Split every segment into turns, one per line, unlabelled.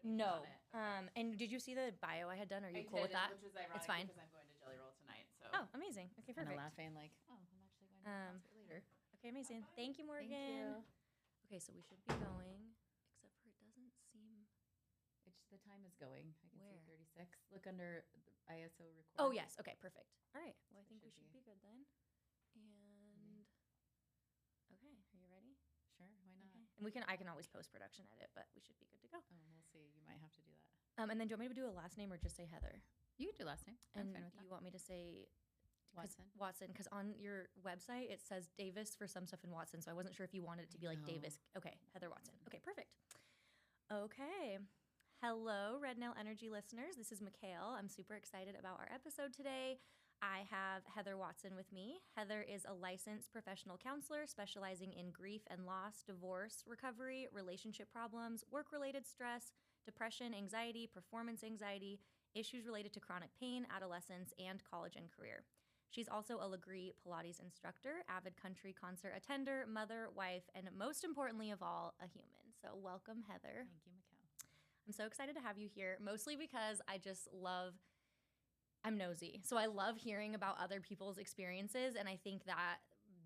anything
No.
on it. Okay.
And did you see the bio I had done? Are you cool with that?
Which is ironic
It's fine.
because I'm going to Jelly Roll tonight. So.
Oh, amazing. Okay,
Kind of
perfect.
laughing like, oh, I'm actually going to the concert later.
Okay, amazing. Thank you, Morgan.
Thank you.
Okay, so we should be going, except for it doesn't seem.
Which the time is going. I can
Where?
see 36. Look under the ISO record.
Oh, yes. Okay, perfect. All right. Well, I
So
think we
should
should
be.
be good then. And okay, are you ready?
Sure, why not?
Okay. And I can always post-production edit, but we should be good to go.
Oh, we'll see. You might have to do that.
And then do you want me to do a last name or just say Heather?
You can do last name. I'm
And
fine with that.
you want me to say
Watson.
Watson, because on your website it says Davis for some stuff in Watson, so I wasn't sure if you wanted it to be like Davis. Okay, Heather Watson. Okay, perfect. Okay. Hello, Red Nail Energy listeners. This is Mikhail. I'm super excited about our episode today. I have Heather Watson with me. Heather is a licensed professional counselor specializing in grief and loss, divorce, recovery, relationship problems, work-related stress, depression, anxiety, performance anxiety, issues related to chronic pain, adolescence, and college and career. She's also a Legree Pilates instructor, avid country concert attender, mother, wife, and most importantly of all, a human. So welcome, Heather.
Thank you, Mikhail.
I'm so excited to have you here, mostly because I'm nosy. So I love hearing about other people's experiences, and I think that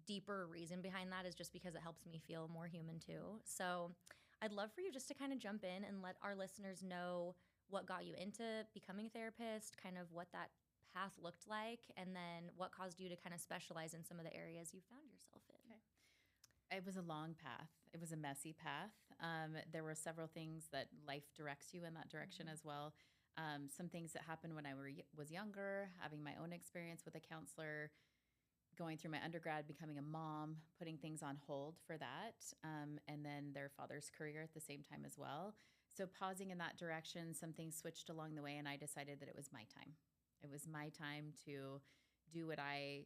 deeper reason behind that is just because it helps me feel more human too. So I'd love for you just to kind of jump in and let our listeners know what got you into becoming a therapist, kind of what that path looked like, and then what caused you to kind of specialize in some of the areas you found yourself in.
Okay. It was a long path. It was a messy path. There were several things that life directs you in that direction as well. Some things that happened when I was younger, having my own experience with a counselor, going through my undergrad, becoming a mom, putting things on hold for that, and then their father's career at the same time as well. So pausing in that direction, some things switched along the way, and I decided that it was my time. It was my time to do what I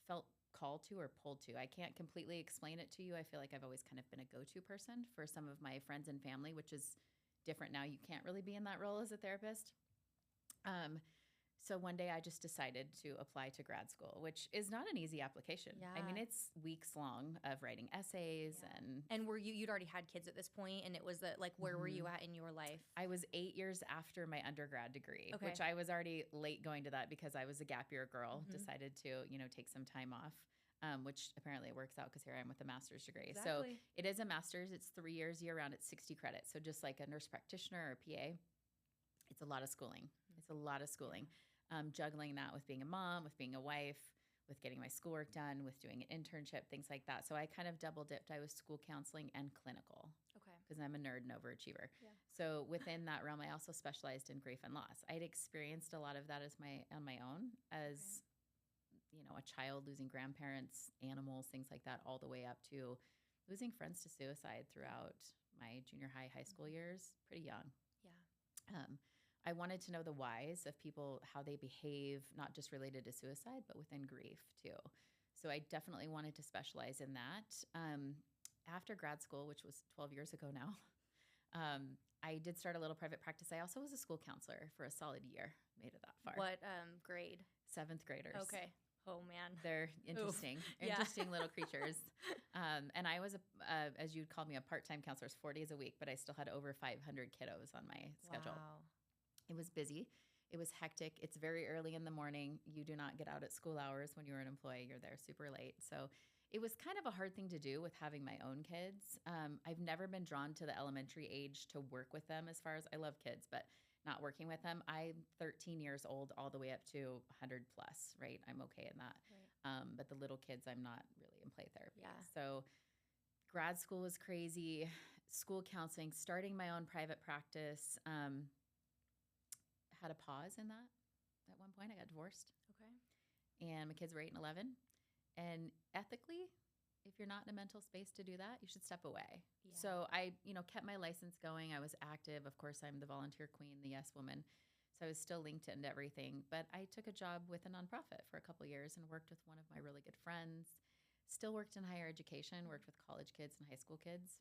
felt called to or pulled to. I can't completely explain it to you. I feel like I've always kind of been a go-to person for some of my friends and family, which is different now. You can't really be in that role as a therapist. So one day I just decided to apply to grad school, which is not an easy application.
Yeah.
I mean, it's weeks long of writing essays
And were you'd already had kids at this point, and it was where were you at in your life?
I was 8 years after my undergrad degree,
Okay.
which I was already late going to that because I was a gap year girl, decided to, take some time off, which apparently it works out because here I am with a master's degree.
Exactly.
So it is a master's. It's 3 years year round. It's 60 credits. So just like a nurse practitioner or PA, it's a lot of schooling. It's a lot of schooling. Juggling that with being a mom, with being a wife, with getting my schoolwork done, with doing an internship, things like that. So I kind of double dipped. I was school counseling and clinical.
Okay.
Because I'm a nerd and overachiever.
Yeah.
So within that realm, I also specialized in grief and loss. I had experienced a lot of that on my own as, a child, losing grandparents, animals, things like that, all the way up to losing friends to suicide throughout my junior high school years, pretty young.
Yeah.
I wanted to know the whys of people, how they behave, not just related to suicide, but within grief too. So I definitely wanted to specialize in that. After grad school, which was 12 years ago now, I did start a little private practice. I also was a school counselor for a solid year, made it that far.
What grade?
7th graders.
Okay. Oh, man.
They're interesting, interesting little creatures. And I was, as you'd call me, a part-time counselor. It's 4 days a week, but I still had over 500 kiddos on my schedule.
Wow.
It was busy. It was hectic. It's very early in the morning. You do not get out at school hours when you're an employee. You're there super late. So it was kind of a hard thing to do with having my own kids. I've never been drawn to the elementary age to work with them as far as I love kids, but not working with them. I'm 13 years old all the way up to 100 plus, right? I'm okay in that. Right. But the little kids, I'm not really in play therapy.
Yeah.
So grad school was crazy. School counseling, starting my own private practice, had a pause in that. At one point, I got divorced.
Okay.
And my kids were 8 and 11. And ethically, if you're not in a mental space to do that, you should step away.
Yeah.
So I, kept my license going. I was active. Of course, I'm the volunteer queen, the yes woman. So I was still linked into everything. But I took a job with a nonprofit for a couple of years and worked with one of my really good friends. Still worked in higher education, worked with college kids and high school kids.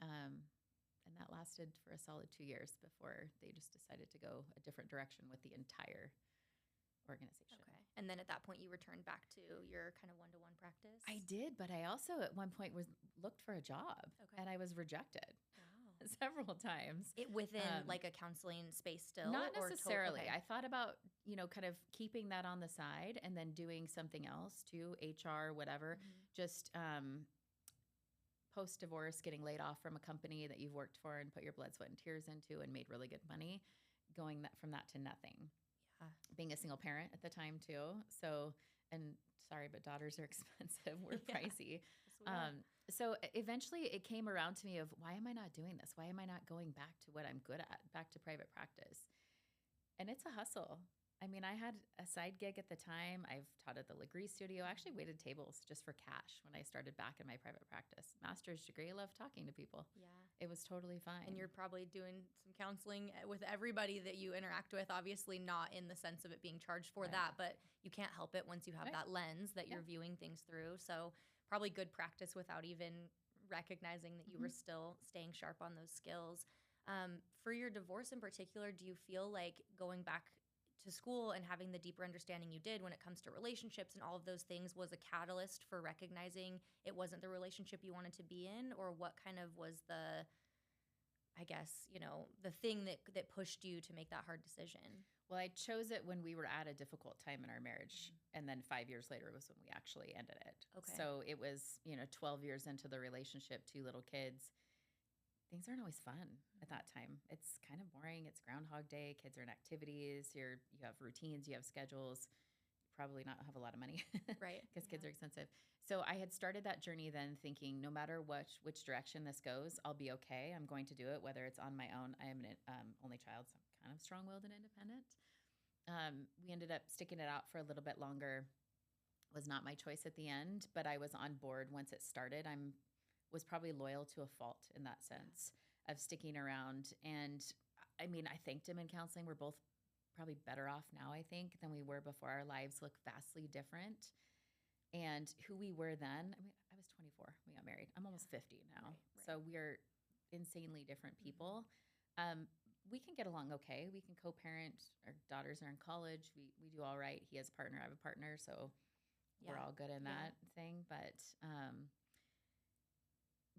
And that lasted for a solid 2 years before they just decided to go a different direction with the entire organization.
Okay. And then at that point, you returned back to your kind of one-to-one practice?
I did, but I also at one point looked for a job,
Okay.
and I was rejected.
Wow.
several times.
It within
Um,
like a counseling space still?
Not
or
necessarily.
okay.
I thought about, kind of keeping that on the side and then doing something else too, HR, whatever. Just post divorce, getting laid off from a company that you've worked for and put your blood, sweat, and tears into and made really good money, going from that to nothing.
Yeah.
Being a single parent at the time too. So, and sorry, but daughters are expensive. We're
Yeah.
pricey.
Yes, we are.
So eventually it came around to me of why am I not doing this? Why am I not going back to what I'm good at, back to private practice? And it's a hustle. I mean, I had a side gig at the time. I've taught at the Legree studio. I actually waited tables just for cash when I started back in my private practice. Master's degree, I love talking to people.
Yeah.
It was totally fine.
And you're probably doing some counseling with everybody that you interact with, obviously not in the sense of it being charged for
Right.
that, but you can't help it once you have
Right.
that lens that you're viewing things through. So probably good practice without even recognizing that you were still staying sharp on those skills. For your divorce in particular, do you feel like going back to school and having the deeper understanding you did when it comes to relationships and all of those things was a catalyst for recognizing it wasn't the relationship you wanted to be in? Or what kind of was the, I guess, the thing that pushed you to make that hard decision?
Well, I chose it when we were at a difficult time in our marriage. And then 5 years later was when we actually ended it.
Okay.
So it was, 12 years into the relationship, 2 little kids. Things aren't always fun at that time. It's kind of boring. It's Groundhog Day. Kids are in activities. You have routines. You have schedules. You probably not have a lot of money,
Right.
Because kids are expensive. So I had started that journey then thinking, no matter which direction this goes, I'll be okay. I'm going to do it, whether it's on my own. I am an only child, so I'm kind of strong-willed and independent. We ended up sticking it out for a little bit longer. Was not my choice at the end, but I was on board once it started. Was probably loyal to a fault in that sense of sticking around. And I mean, I thanked him in counseling. We're both probably better off now, I think, than we were before. Our lives look vastly different. And who we were then, I mean, I was 24 when we got married. I'm almost 50 now.
Right.
So we're insanely different people. We can get along okay. We can co-parent. Our daughters are in college. We do all right. He has a partner. I have a partner. So we're all good in that thing. But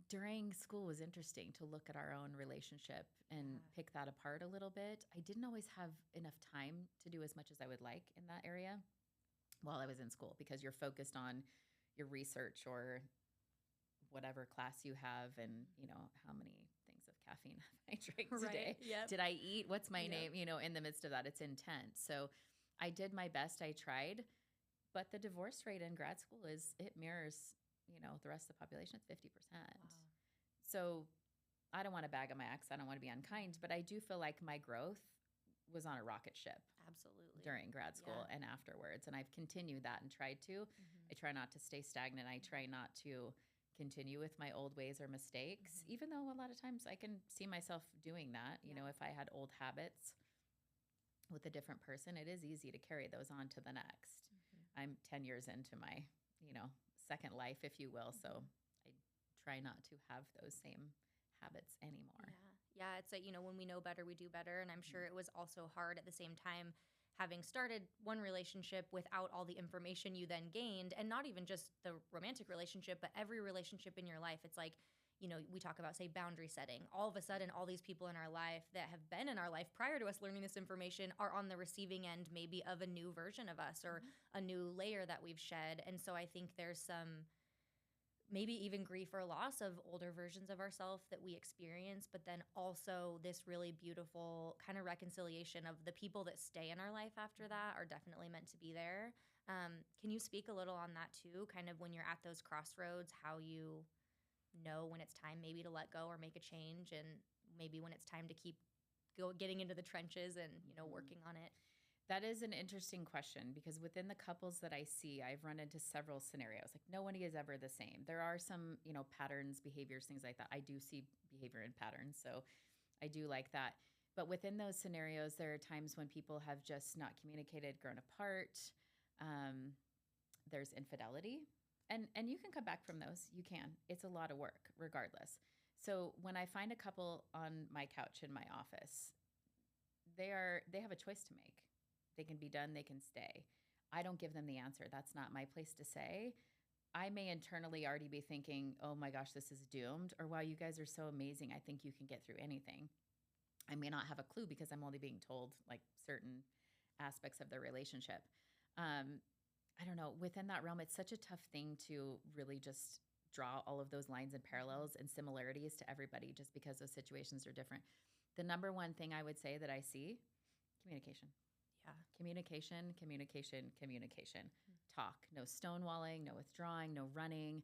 during school was interesting to look at our own relationship and pick that apart a little bit. I didn't always have enough time to do as much as I would like in that area while I was in school, because you're focused on your research or whatever class you have and, how many things of caffeine have I drank today?
Right. Yep.
Did I eat? What's my
Yep.
name? In the midst of that, it's intense. So I did my best. I tried. But the divorce rate in grad school it mirrors, the rest of the population. It's 50%.
Wow.
So I don't want to bag on my ex. I don't want to be unkind, but I do feel like my growth was on a rocket ship
Absolutely.
during grad school and afterwards. And I've continued that and tried to. I try not to stay stagnant. I try not to continue with my old ways or mistakes, even though a lot of times I can see myself doing that. If I had old habits with a different person, it is easy to carry those on to the next. I'm 10 years into my, second life, if you will. So I try not to have those same habits anymore.
Yeah. It's when we know better, we do better. And I'm sure it was also hard at the same time, having started one relationship without all the information you then gained, and not even just the romantic relationship, but every relationship in your life. It's like, we talk about, say, boundary setting. All of a sudden, all these people in our life that have been in our life prior to us learning this information are on the receiving end maybe of a new version of us or a new layer that we've shed. And so I think there's some maybe even grief or loss of older versions of ourselves that we experience, but then also this really beautiful kind of reconciliation of the people that stay in our life after that are definitely meant to be there. Can you speak a little on that too? Kind of when you're at those crossroads, how you know when it's time maybe to let go or make a change, and maybe when it's time to keep getting into the trenches and working on it.
That is an interesting question, because within the couples that I see, I've run into several scenarios. Like, no one is ever the same. There are some, patterns, behaviors, things like that. I do see behavior and patterns, so I do like that. But within those scenarios, there are times when people have just not communicated, grown apart. There's infidelity. And you can come back from those. You can. It's a lot of work regardless. So when I find a couple on my couch in my office, they have a choice to make. They can be done. They can stay. I don't give them the answer. That's not my place to say. I may internally already be thinking, oh my gosh, this is doomed. Or wow, you guys are so amazing. I think you can get through anything. I may not have a clue because I'm only being told like certain aspects of their relationship. I don't know. Within that realm, it's such a tough thing to really just draw all of those lines and parallels and similarities to everybody just because those situations are different. The number one thing I would say that I see, communication.
Yeah.
Communication, communication, communication. Talk. No stonewalling, no withdrawing, no running,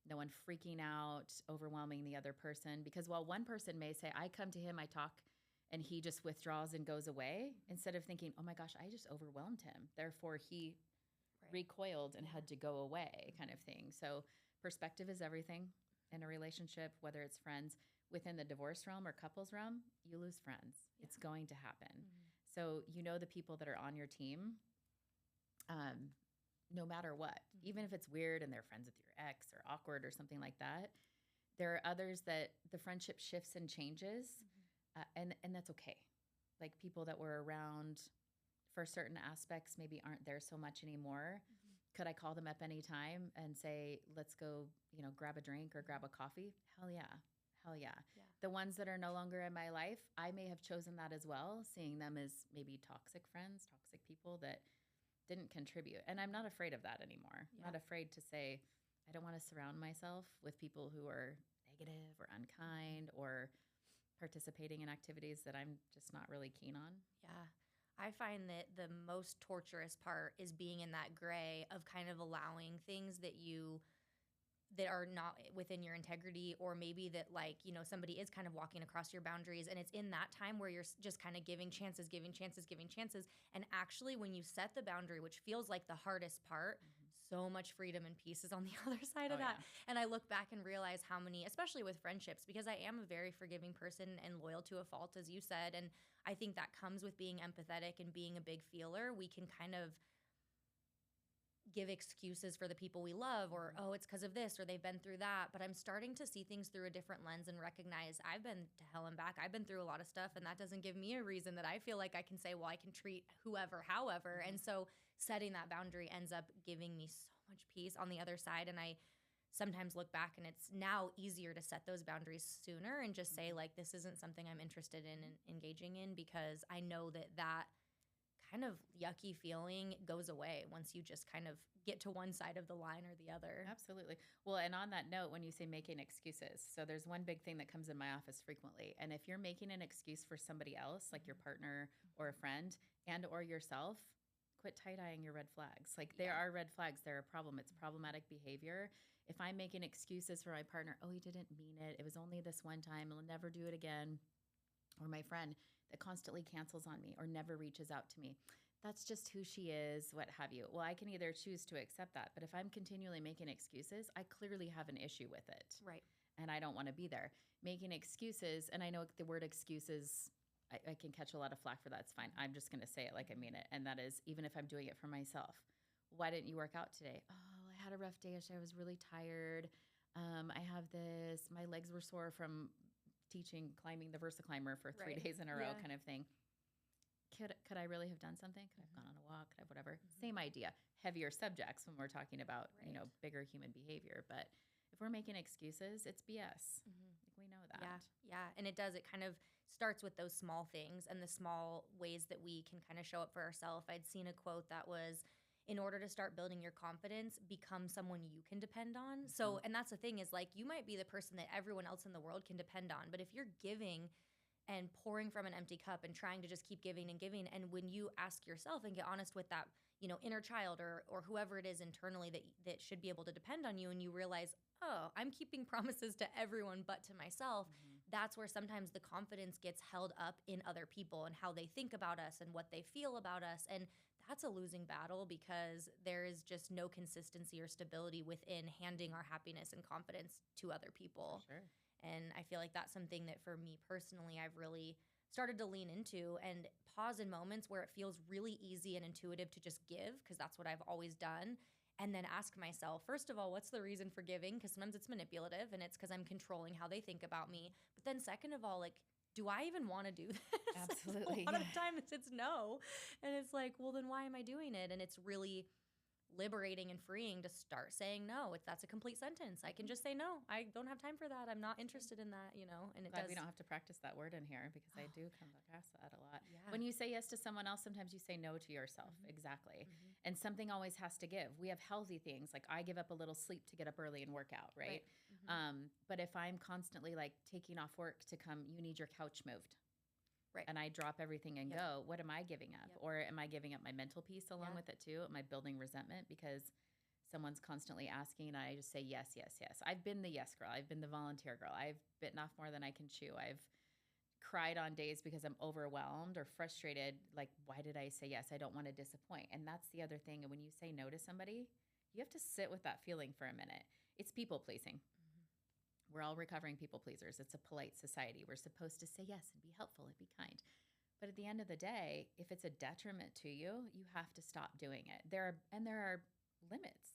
no one freaking out, overwhelming the other person. Because while one person may say, I come to him, I talk, and he just withdraws and goes away, instead of thinking, oh my gosh, I just overwhelmed him. Therefore, he recoiled and had to go away, kind of thing. So perspective is everything in a relationship, whether it's friends. Within the divorce realm or couples realm, you lose friends. Yeah. It's going to happen. So you know the people that are on your team, no matter what, even if it's weird and they're friends with your ex or awkward or something like that, there are others that the friendship shifts and changes, and that's okay. Like people that were around for certain aspects maybe aren't there so much anymore. Could I call them up anytime and say, let's go, grab a drink or grab a coffee? Hell yeah. Hell yeah. The ones that are no longer in my life, I may have chosen that as well, seeing them as maybe toxic friends, toxic people that didn't contribute. And I'm not afraid of that anymore. I'm not afraid to say, I don't want to surround myself with people who are negative or unkind or participating in activities that I'm just not really keen on.
Yeah. I find that the most torturous part is being in that gray of kind of allowing things that are not within your integrity, or maybe that somebody is kind of walking across your boundaries, and it's in that time where you're just kind of giving chances. And actually when you set the boundary, which feels like the hardest part, so much freedom and peace is on the other side of that. Yeah. And I look back and realize how many, especially with friendships, because I am a very forgiving person and loyal to a fault, as you said. And I think that comes with being empathetic and being a big feeler. We can kind of give excuses for the people we love, or, oh, it's because of this, or they've been through that. But I'm starting to see things through a different lens and recognize I've been to hell and back. I've been through a lot of stuff, and that doesn't give me a reason that I feel like I can say, well, I can treat whoever, however. And so setting that boundary ends up giving me so much peace on the other side. And I sometimes look back and it's now easier to set those boundaries sooner and just say, like, this isn't something I'm interested in and engaging in, because I know that kind of yucky feeling goes away once you just kind of get to one side of the line or the other.
Absolutely. Well, and on that note, when you say making excuses, so there's one big thing that comes in my office frequently. And if you're making an excuse for somebody else, like your partner or a friend and or yourself, quit tie-dyeing your red flags. Like there are red flags. They're a problem. It's problematic behavior. If I'm making excuses for my partner, oh, he didn't mean it. It was only this one time. He'll never do it again. Or my friend that constantly cancels on me or never reaches out to me. That's just who she is, what have you. Well, I can either choose to accept that, but if I'm continually making excuses, I clearly have an issue with it.
Right.
And I don't want to be there. Making excuses, and I know the word excuses, I can catch a lot of flack for that. It's fine. I'm just going to say it like I mean it. And that is, even if I'm doing it for myself. Why didn't you work out today? Oh, I had a rough day. I was really tired. I have this. My legs were sore from climbing the VersaClimber for 3 days in a row, kind of thing. Could I really have done something? Could I have gone on a walk? Could I have whatever? Same idea. Heavier subjects when we're talking about, bigger human behavior. But if we're making excuses, it's BS. Like we know that.
Yeah. And it does. It kind of starts with those small things and the small ways that we can kind of show up for ourselves. I'd seen a quote that was, in order to start building your confidence, become someone you can depend on. So, and that's the thing is, like, you might be the person that everyone else in the world can depend on. But if you're giving and pouring from an empty cup and trying to just keep giving and giving, and when you ask yourself and get honest with that, inner child or whoever it is internally that should be able to depend on you, and you realize, oh, I'm keeping promises to everyone but to myself, that's where sometimes the confidence gets held up in other people and how they think about us and what they feel about us. And that's a losing battle, because there is just no consistency or stability within handing our happiness and confidence to other people.
For sure.
And I feel like that's something that for me personally, I've really started to lean into and pause in moments where it feels really easy and intuitive to just give, because that's what I've always done. And then ask myself, first of all, what's the reason for giving? Because sometimes it's manipulative and it's because I'm controlling how they think about me. But then second of all, like, do I even want to do this?
Absolutely.
A lot of the time it's no. And it's like, well, then why am I doing it? And it's really liberating and freeing to start saying no. That's a complete sentence. I can just say no. I don't have time for that. I'm not interested in that, and it
Glad
does.
we don't have to practice that word in here because I do come across that a lot.
Yeah.
When you say yes to someone else, sometimes you say no to yourself. Exactly. And something always has to give. We have healthy things like I give up a little sleep to get up early and work out, right? But if I'm constantly like taking off work to come, you need your couch moved.
Right.
And I drop everything and go, what am I giving up? Or am I giving up my mental peace along with it too? Am I building resentment because someone's constantly asking and I just say yes, yes, yes. I've been the yes girl. I've been the volunteer girl. I've bitten off more than I can chew. I've cried on days because I'm overwhelmed or frustrated. Like, why did I say yes? I don't want to disappoint. And that's the other thing. And when you say no to somebody, you have to sit with that feeling for a minute. It's people pleasing. We're all recovering people pleasers. It's a polite society. We're supposed to say yes and be helpful and be kind. But at the end of the day, if it's a detriment to you, you have to stop doing it. There are limits.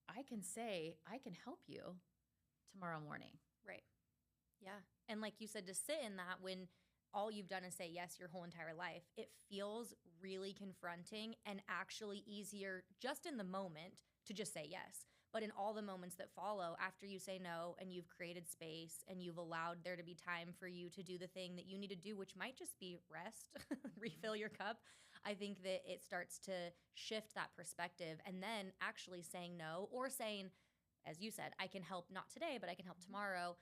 I can say, I can help you tomorrow morning.
Right. Yeah. And like you said, to sit in that when all you've done is say yes your whole entire life, it feels really confronting and actually easier just in the moment to just say yes. But in all the moments that follow after you say no and you've created space and you've allowed there to be time for you to do the thing that you need to do, which might just be rest, refill your cup, I think that it starts to shift that perspective. And then actually saying no or saying, as you said, I can help not today, but I can help tomorrow.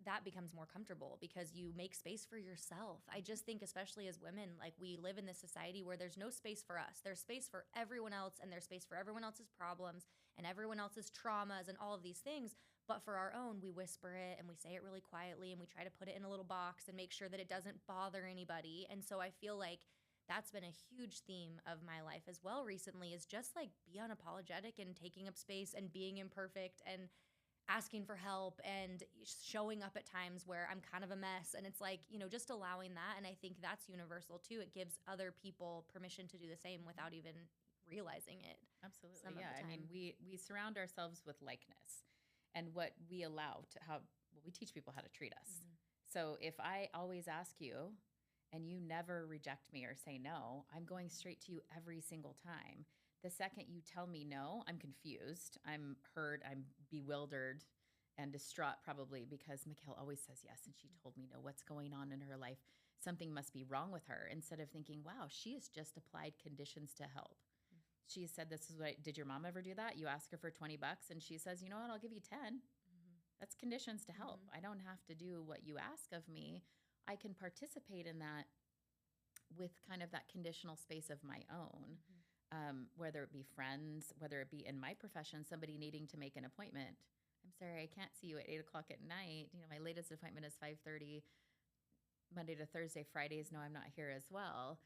That becomes more comfortable because you make space for yourself. I just think, especially as women, like we live in this society where there's no space for us. There's space for everyone else and there's space for everyone else's problems and everyone else's traumas and all of these things. But for our own, we whisper it and we say it really quietly and we try to put it in a little box and make sure that it doesn't bother anybody. And so I feel like that's been a huge theme of my life as well recently, is just like be unapologetic and taking up space and being imperfect and asking for help and showing up at times where I'm kind of a mess. And it's like, just allowing that. And I think that's universal too. It gives other people permission to do the same without even realizing it.
Absolutely. Yeah. I mean, we surround ourselves with likeness and what we allow to we teach people how to treat us. So if I always ask you and you never reject me or say no, I'm going straight to you every single time. The second you tell me no, I'm confused, I'm hurt, I'm bewildered and distraught probably because Mikhail always says yes and she told me no. What's going on in her life? Something must be wrong with her. Instead of thinking, wow, she has just applied conditions to help. She said, this is did your mom ever do that? You ask her for $20 and she says, you know what, I'll give you 10. That's conditions to help. I don't have to do what you ask of me. I can participate in that with kind of that conditional space of my own. Whether it be friends, whether it be in my profession, somebody needing to make an appointment. I'm sorry, I can't see you at 8 o'clock at night. My latest appointment is 5:30, Monday to Thursday. Fridays, no, I'm not here as well.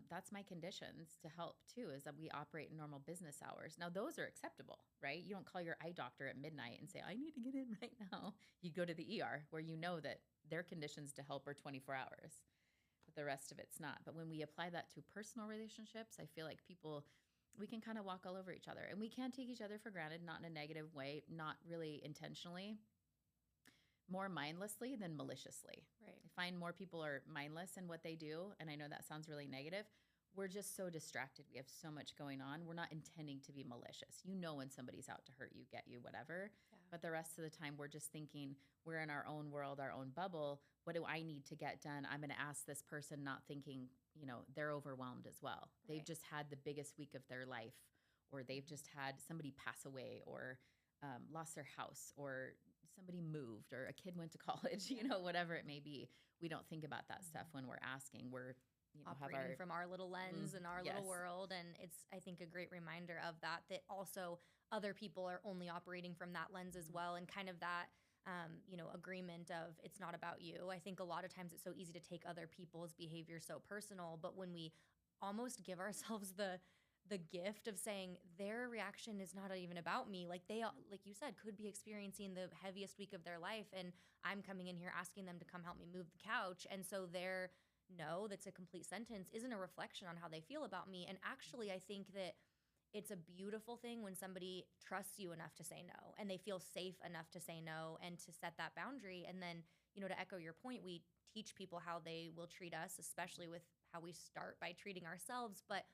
That's my conditions to help too, is that we operate in normal business hours. Now, those are acceptable, right? You don't call your eye doctor at midnight and say, I need to get in right now. You go to the ER where you know that their conditions to help are 24 hours. But the rest of it's not. But when we apply that to personal relationships, I feel like we can kind of walk all over each other. And we can take each other for granted, not in a negative way, not really intentionally, more mindlessly than maliciously.
Right.
I find more people are mindless in what they do. And I know that sounds really negative. We're just so distracted. We have so much going on. We're not intending to be malicious. When somebody's out to hurt you, get you, whatever. Yeah. But the rest of the time, we're just thinking we're in our own world, our own bubble. What do I need to get done? I'm going to ask this person, not thinking, they're overwhelmed as well. Right. They've just had the biggest week of their life, or they've just had somebody pass away or lost their house, or somebody moved, or a kid went to college, whatever it may be. We don't think about that stuff when we're asking. We're
operating from our little lens and our little world. And it's, I think, a great reminder of that also other people are only operating from that lens as well. And kind of that, agreement of it's not about you. I think a lot of times it's so easy to take other people's behavior so personal, but when we almost give ourselves the gift of saying their reaction is not even about me, like they, like you said, could be experiencing the heaviest week of their life, and I'm coming in here asking them to come help me move the couch, and so their no, that's a complete sentence, isn't a reflection on how they feel about me. And actually, I think that it's a beautiful thing when somebody trusts you enough to say no and they feel safe enough to say no and to set that boundary. And then, to echo your point, we teach people how they will treat us, especially with how we start by treating ourselves. But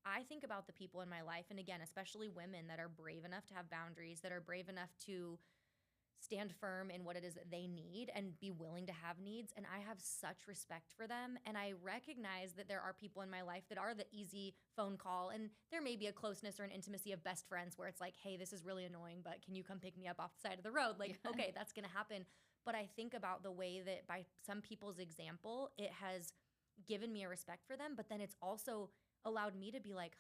I think about the people in my life, and again, especially women that are brave enough to have boundaries, that are brave enough to stand firm in what it is that they need and be willing to have needs. And I have such respect for them. And I recognize that there are people in my life that are the easy phone call. And there may be a closeness or an intimacy of best friends where it's like, hey, this is really annoying, but can you come pick me up off the side of the road? Like, okay, that's going to happen. But I think about the way that by some people's example, it has given me a respect for them. But then it's also allowed me to be like,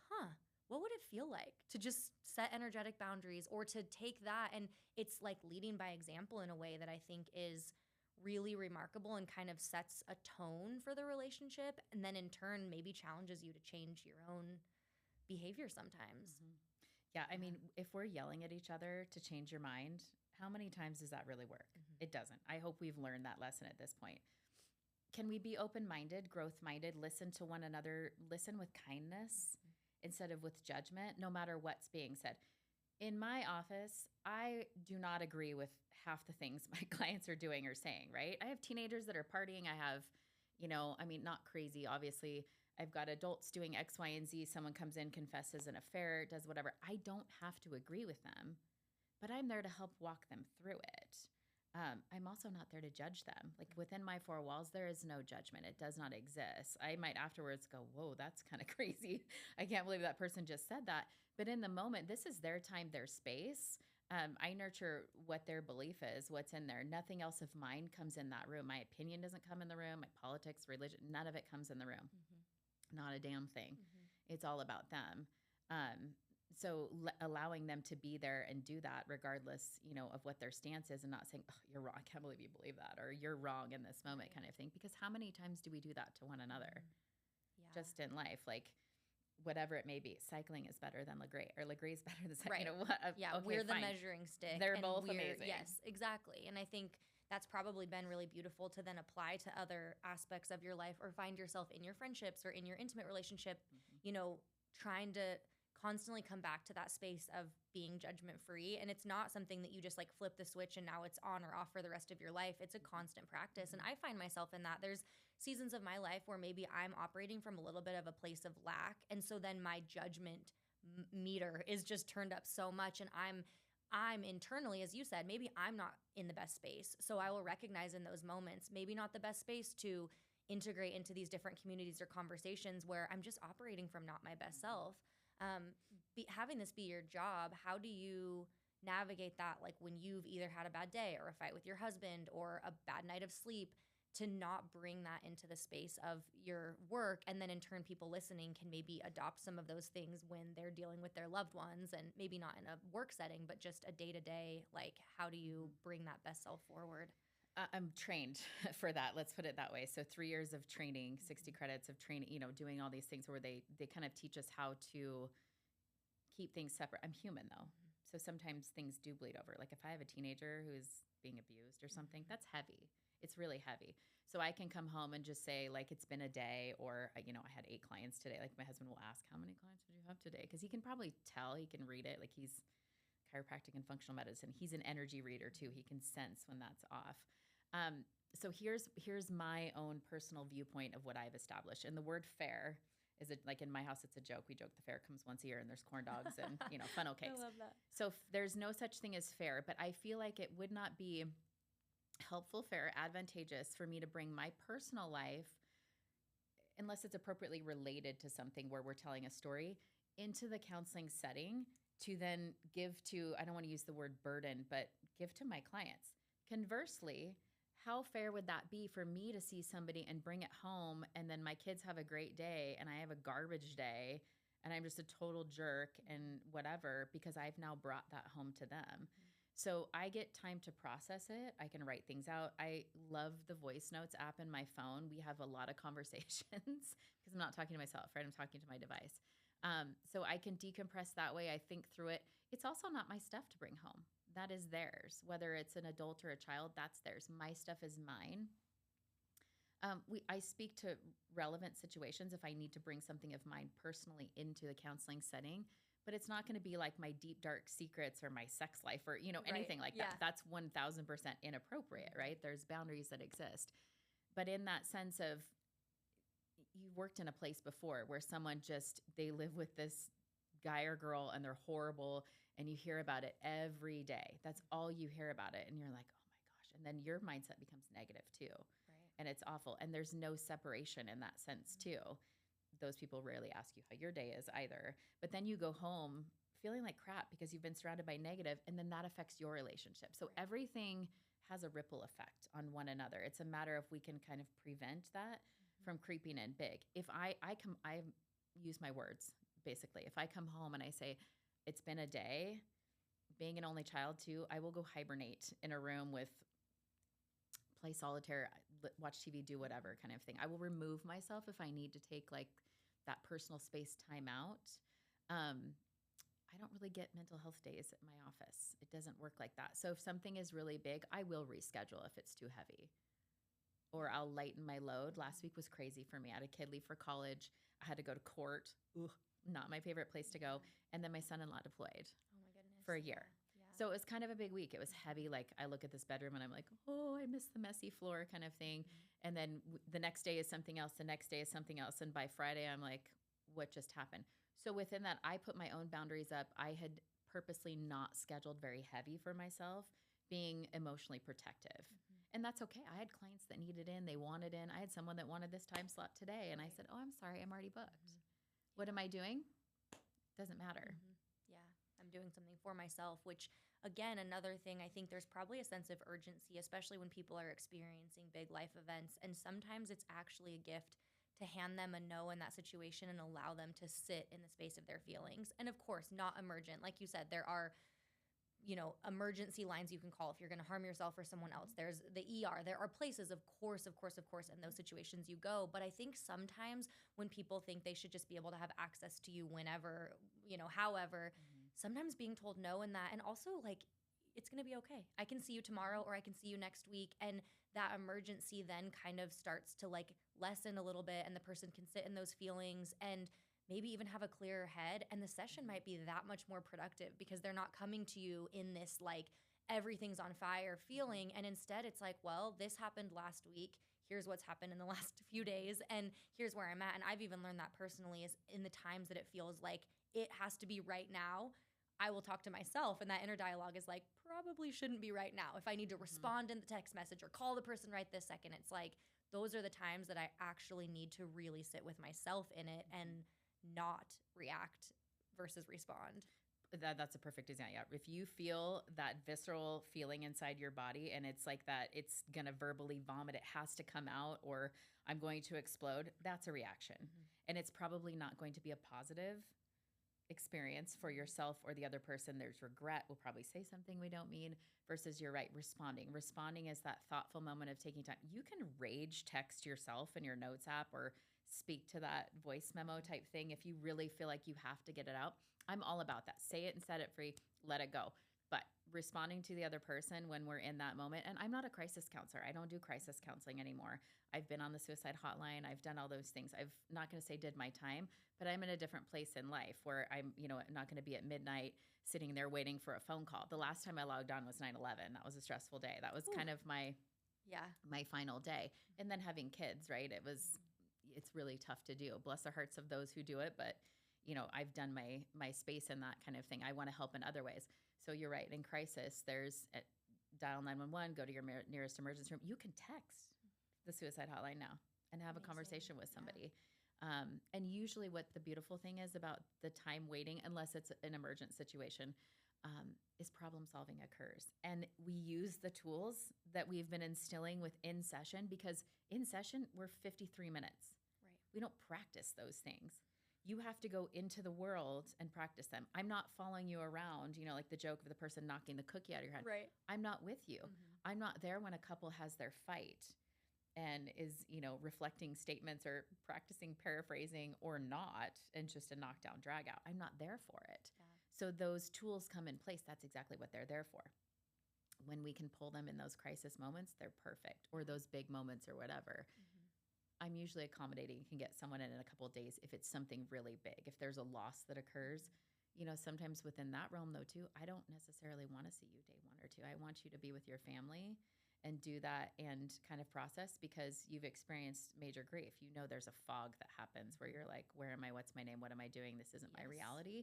what would it feel like to just set energetic boundaries or to take that? And it's like leading by example in a way that I think is really remarkable and kind of sets a tone for the relationship. And then in turn, maybe challenges you to change your own behavior sometimes.
Mm-hmm. Yeah. I mean, if we're yelling at each other to change your mind, how many times does that really work? Mm-hmm. It doesn't. I hope we've learned that lesson at this point. Can we be open-minded, growth-minded, listen to one another, listen with kindness instead of with judgment, no matter what's being said? In my office, I do not agree with half the things my clients are doing or saying, right? I have teenagers that are partying. I have, not crazy, obviously. I've got adults doing X, Y, and Z. Someone comes in, confesses an affair, does whatever. I don't have to agree with them, but I'm there to help walk them through it. I'm also not there to judge them. Like within my four walls, there is no judgment. It does not exist. I might afterwards go, whoa, that's kind of crazy. I can't believe that person just said that. But in the moment, this is their time, their space. I nurture what their belief is, what's in there. Nothing else of mine comes in that room. My opinion doesn't come in the room. My politics, religion, none of it comes in the room. Mm-hmm. Not a damn thing. Mm-hmm. It's all about them. So allowing them to be there and do that regardless, of what their stance is and not saying, oh, you're wrong. I can't believe you believe that. Or you're wrong in this moment kind of thing. Because how many times do we do that to one another? Yeah. Just in life? Like whatever it may be, cycling is better than Legree or Legree is better than cycling.
Right. Yeah. Okay, we're the measuring stick.
They're both amazing.
Yes, exactly. And I think that's probably been really beautiful to then apply to other aspects of your life or find yourself in your friendships or in your intimate relationship, trying to constantly come back to that space of being judgment free. And it's not something that you just like flip the switch and now it's on or off for the rest of your life. It's a constant practice. And I find myself in that. There's seasons of my life where maybe I'm operating from a little bit of a place of lack. And so then my judgment meter is just turned up so much. And I'm internally, as you said, maybe I'm not in the best space. So I will recognize in those moments, maybe not the best space to integrate into these different communities or conversations where I'm just operating from not my best self. Having this be your job, how do you navigate that? Like when you've either had a bad day or a fight with your husband or a bad night of sleep, to not bring that into the space of your work. And then in turn, people listening can maybe adopt some of those things when they're dealing with their loved ones, and maybe not in a work setting, but just a day-to-day, like how do you bring that best self forward?
I'm trained for that. Let's put it that way. So 3 years of training, 60 credits of training, doing all these things where they kind of teach us how to keep things separate. I'm human though. So sometimes things do bleed over. Like if I have a teenager who's being abused or something, that's heavy. It's really heavy. So I can come home and just say like, it's been a day, or, I had 8 clients today. Like my husband will ask, how many clients did you have today? Because he can probably tell, he can read it. Like he's chiropractic and functional medicine. He's an energy reader too. He can sense when that's off. So here's my own personal viewpoint of what I've established. And the word fair is like in my house, it's a joke. We joke the fair comes once a year and there's corn dogs and, funnel cakes.
I love that.
So there's no such thing as fair, but I feel like it would not be helpful, fair, advantageous for me to bring my personal life, unless it's appropriately related to something where we're telling a story, into the counseling setting to then give to, I don't want to use the word burden, but give to my clients. Conversely, how fair would that be for me to see somebody and bring it home, and then my kids have a great day and I have a garbage day and I'm just a total jerk and whatever because I've now brought that home to them. Mm-hmm. So I get time to process it. I can write things out. I love the voice notes app in my phone. We have a lot of conversations because I'm not talking to myself, right? I'm talking to my device. So I can decompress that way. I think through it. It's also not my stuff to bring home. That is theirs. Whether it's an adult or a child, that's theirs. My stuff is mine. I speak to relevant situations if I need to bring something of mine personally into the counseling setting, but it's not going to be like my deep, dark secrets or my sex life or, anything like that. That's 1,000% inappropriate, right? There's boundaries that exist. But in that sense of, you've worked in a place before where someone just, they live with this guy or girl and they're horrible and you hear about it every day. That's all you hear about it. And you're like, oh my gosh. And then your mindset becomes negative too.
Right.
And it's awful. And there's no separation in that sense too. Those people rarely ask you how your day is either. But then you go home feeling like crap because you've been surrounded by negative, and then that affects your relationship. So
Right.
everything has a ripple effect on one another. It's a matter of we can kind of prevent that from creeping in big. If I use my words basically. If I come home and I say, it's been a day, being an only child too, I will go hibernate in a room with play solitaire, watch TV, do whatever kind of thing. I will remove myself if I need to take like that personal space time out. I don't really get mental health days at my office. It doesn't work like that. So if something is really big, I will reschedule if it's too heavy. Or I'll lighten my load. Last week was crazy for me. I had a kid leave for college. I had to go to court. Ugh, not my favorite place to go. And then my son-in-law deployed
Oh my goodness.
for a year.
Yeah.
So it was kind of a big week. It was heavy. Like I look at this bedroom and I'm like, oh, I miss the messy floor kind of thing. And then the next day is something else. The next day is something else. And by Friday, I'm like, what just happened? So within that, I put my own boundaries up. I had purposely not scheduled very heavy for myself, being emotionally protective. And that's okay. I had clients that needed in, they wanted in. I had someone that wanted this time slot today. And I said, oh, I'm sorry, I'm already booked. What am I doing? Doesn't matter.
Yeah, I'm doing something for myself, which again, another thing, I think there's probably a sense of urgency, especially when people are experiencing big life events. And sometimes it's actually a gift to hand them a no in that situation and allow them to sit in the space of their feelings. And of course, not emergent. Like you said, there are, emergency lines you can call if you're going to harm yourself or someone else. There's the ER. There are places, of course, in those situations you go. But I think sometimes when people think they should just be able to have access to you whenever, however, sometimes being told no in that, and also like, it's going to be okay. I can see you tomorrow or I can see you next week. And that emergency then kind of starts to like lessen a little bit, and the person can sit in those feelings and maybe even have a clearer head. And the session might be that much more productive because they're not coming to you in this like everything's on fire feeling. And instead it's like, well, this happened last week. Here's what's happened in the last few days. And here's where I'm at. And I've even learned that personally is in the times that it feels like it has to be right now, I will talk to myself, and that inner dialogue is like, probably shouldn't be right now. If I need to respond in the text message or call the person right this second, it's like, those are the times that I actually need to really sit with myself in it and not react versus respond.
That's a perfect example. Yeah. If you feel that visceral feeling inside your body and it's like that, it's going to verbally vomit, it has to come out, or I'm going to explode, that's a reaction. And it's probably not going to be a positive experience for yourself or the other person. There's regret. We'll probably say something we don't mean, versus you're right, responding. Responding is that thoughtful moment of taking time. You can rage text yourself in your notes app or speak to that voice memo type thing if you really feel like you have to get it out. I'm all about that. Say it and set it free. Let it go. But responding to the other person when we're in that moment, and I'm not a crisis counselor. I don't do crisis counseling anymore. I've been on the suicide hotline. I've done all those things. I've not going to say did my time, but I'm in a different place in life where I'm, not going to be at midnight sitting there waiting for a phone call. The last time I logged on was 9/11. That was a stressful day. That was kind of my final day. And then having kids, right? It's really tough to do. Bless the hearts of those who do it, but I've done my space in that kind of thing. I want to help in other ways. So you're right. In crisis, there's dial 911, go to your nearest emergency room. You can text the suicide hotline now and have a conversation with somebody. And usually what the beautiful thing is about the time waiting, unless it's an emergent situation, is problem solving occurs. And we use the tools that we've been instilling within session, because in session, we're 53 minutes.
Right.
We don't practice those things. You have to go into the world and practice them. I'm not following you around, like the joke of the person knocking the cookie out of your hand.
Right.
I'm not with you. I'm not there when a couple has their fight and is, reflecting statements or practicing paraphrasing or not, and just a knockdown drag out. I'm not there for it.
Yeah.
So those tools come in place. That's exactly what they're there for. When we can pull them in those crisis moments, they're perfect, or those big moments or whatever. I'm usually accommodating, can get someone in a couple of days if it's something really big. If there's a loss that occurs, sometimes within that realm though too, I don't necessarily want to see you day 1 or 2. I want you to be with your family and do that and kind of process because you've experienced major grief. You know, there's a fog that happens where you're like, where am I? What's my name? What am I doing? This isn't my reality.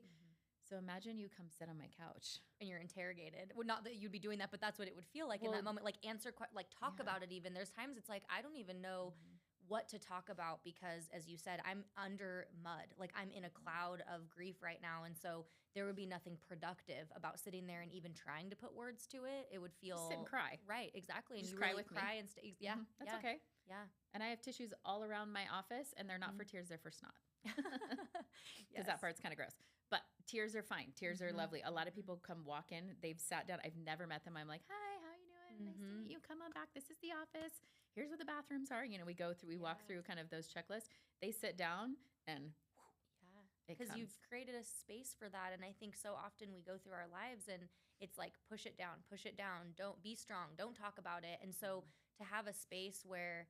So imagine you come sit on my couch
and you're interrogated. Well, not that you'd be doing that, but that's what it would feel like in that moment. Like talk about it even. There's times it's like, I don't even know what to talk about because, as you said, I'm under mud. Like I'm in a cloud of grief right now. And so there would be nothing productive about sitting there and even trying to put words to it. It would feel...
Just sit and cry.
Right, exactly. And
Just
you
cry
really
with me.
cry and stay. Yeah,
That's okay.
Yeah.
And I have tissues all around my office, and they're not for tears, they're for snot. Because that part's kind of gross. But tears are fine. Tears are lovely. A lot of people come walk in. They've sat down. I've never met them. I'm like, hi, how you doing? Nice to meet you. Come on back. This is the office. Here's where the bathrooms are. You know, we walk through kind of those checklists. They sit down and
because you've created a space for that. And I think so often we go through our lives and it's like, push it down, don't be strong, don't talk about it. And so to have a space where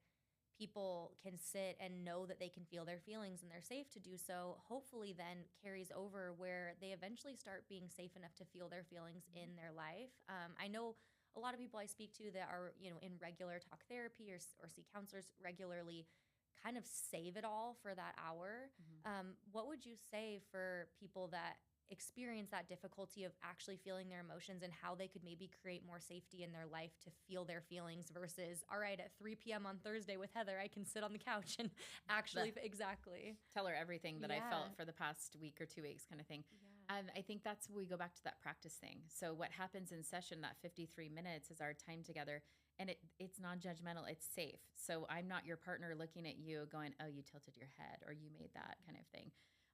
people can sit and know that they can feel their feelings and they're safe to do so, hopefully then carries over where they eventually start being safe enough to feel their feelings in their life. I know a lot of people I speak to that are, you know, in regular talk therapy or see counselors regularly kind of save it all for that hour. What would you say for people that experience that difficulty of actually feeling their emotions and how they could maybe create more safety in their life to feel their feelings versus, all right, at 3 p.m. on Thursday with Heather, I can sit on the couch and actually exactly
tell her everything that I felt for the past week or 2 weeks kind of thing. And I think that's we go back to that practice thing. So what happens in session, that 53 minutes is our time together. And it's non-judgmental. It's safe. So I'm not your partner looking at you going, oh, you tilted your head or you made that kind of thing.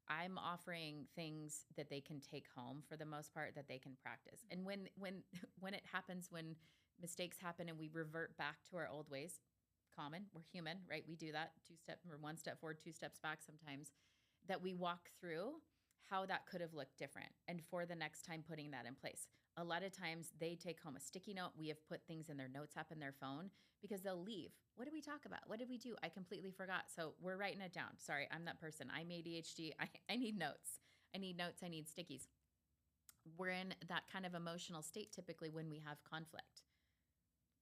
I'm offering things that they can take home for the most part that they can practice. And when it happens, when mistakes happen and we revert back to our old ways, common, we're human, right? We do that 1 step forward, 2 steps back sometimes, that we walk through how that could have looked different. And for the next time, putting that in place. A lot of times they take home a sticky note. We have put things in their notes app in their phone because they'll leave. What did we talk about? What did we do? I completely forgot. So we're writing it down. Sorry, I'm that person. I'm ADHD. I need notes. I need notes. I need stickies. We're in that kind of emotional state typically when we have conflict.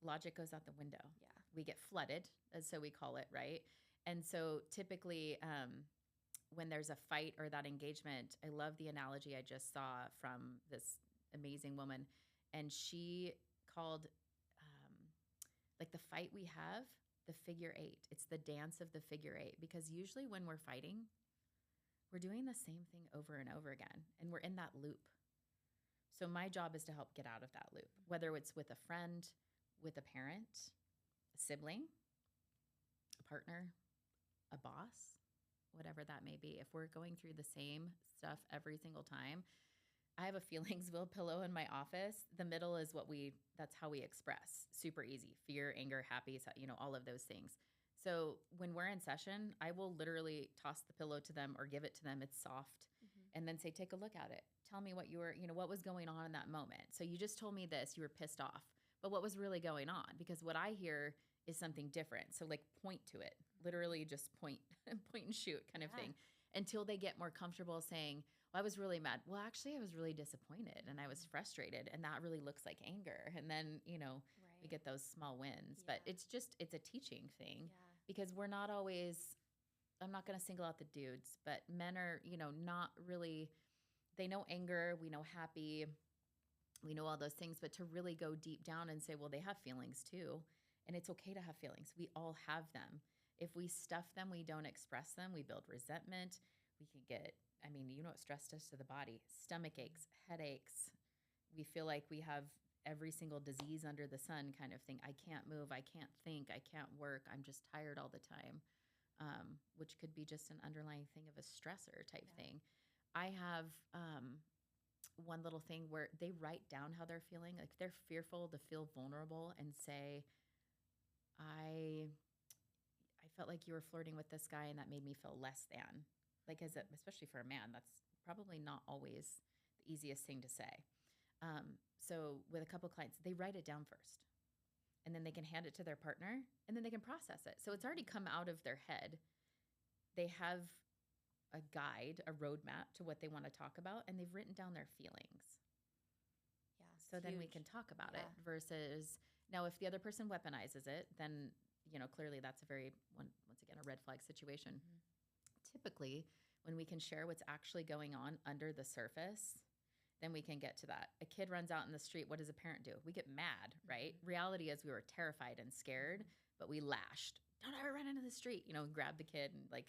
Logic goes out the window.
Yeah.
We get flooded, as so we call it, right? And so typically when there's a fight or that engagement, I love the analogy I just saw from this amazing woman. And she called like the fight we have the figure 8. It's the dance of the figure 8, because usually when we're fighting, we're doing the same thing over and over again, and we're in that loop. So my job is to help get out of that loop, whether it's with a friend, with a parent, a sibling, a partner, a boss, whatever that may be. If we're going through the same stuff every single time, I have a feelings wheel pillow in my office. The middle is that's how we express. Super easy. Fear, anger, happy, all of those things. So when we're in session, I will literally toss the pillow to them or give it to them. It's soft. And then say, take a look at it. Tell me what what was going on in that moment. So you just told me this, you were pissed off, but what was really going on? Because what I hear is something different. So like point to it, literally just point and shoot kind of thing, until they get more comfortable saying, well, I was really mad. Well, actually I was really disappointed and I was frustrated, and that really looks like anger. And then, we get those small wins, but it's a teaching thing, because we're not always, I'm not going to single out the dudes, but men are, not really, they know anger, we know happy, we know all those things, but to really go deep down and say, well, they have feelings too. And it's okay to have feelings. We all have them. If we stuff them, we don't express them, we build resentment. We can get, what stress does to the body, stomach aches, headaches. We feel like we have every single disease under the sun kind of thing. I can't move, I can't think, I can't work, I'm just tired all the time, which could be just an underlying thing of a stressor type thing. I have one little thing where they write down how they're feeling. Like they're fearful to feel vulnerable and say, I felt like you were flirting with this guy and that made me feel less than. Like, especially for a man, that's probably not always the easiest thing to say. So with a couple clients, they write it down first, and then they can hand it to their partner, and then they can process it. So it's already come out of their head. They have a guide, a roadmap to what they want to talk about, and they've written down their feelings.
Yeah.
So then we can talk about it versus, Now, if the other person weaponizes it, then, clearly that's once again, a red flag situation. Typically, when we can share what's actually going on under the surface, then we can get to that. A kid runs out in the street. What does a parent do? We get mad, right? Reality is we were terrified and scared, but we lashed. Don't ever run into the street, grab the kid and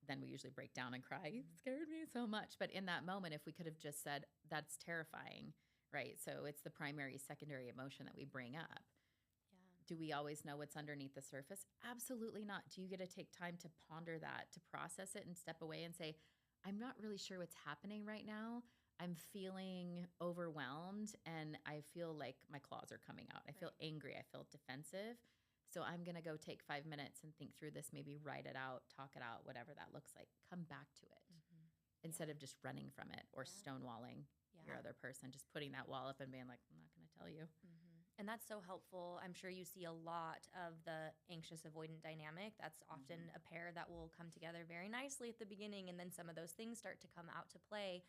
then we usually break down and cry. It scared me so much. But in that moment, if we could have just said, that's terrifying, right? So it's the primary, secondary emotion that we bring up. Do we always know what's underneath the surface? Absolutely not. Do you get to take time to ponder that, to process it and step away and say, I'm not really sure what's happening right now. I'm feeling overwhelmed and I feel like my claws are coming out. I feel angry. I feel defensive. So I'm going to go take 5 minutes and think through this, maybe write it out, talk it out, whatever that looks like. Come back to it instead of just running from it or stonewalling your other person, just putting that wall up and being like, I'm not going to tell you.
And that's so helpful. I'm sure you see a lot of the anxious avoidant dynamic. That's often a pair that will come together very nicely at the beginning, and then some of those things start to come out to play.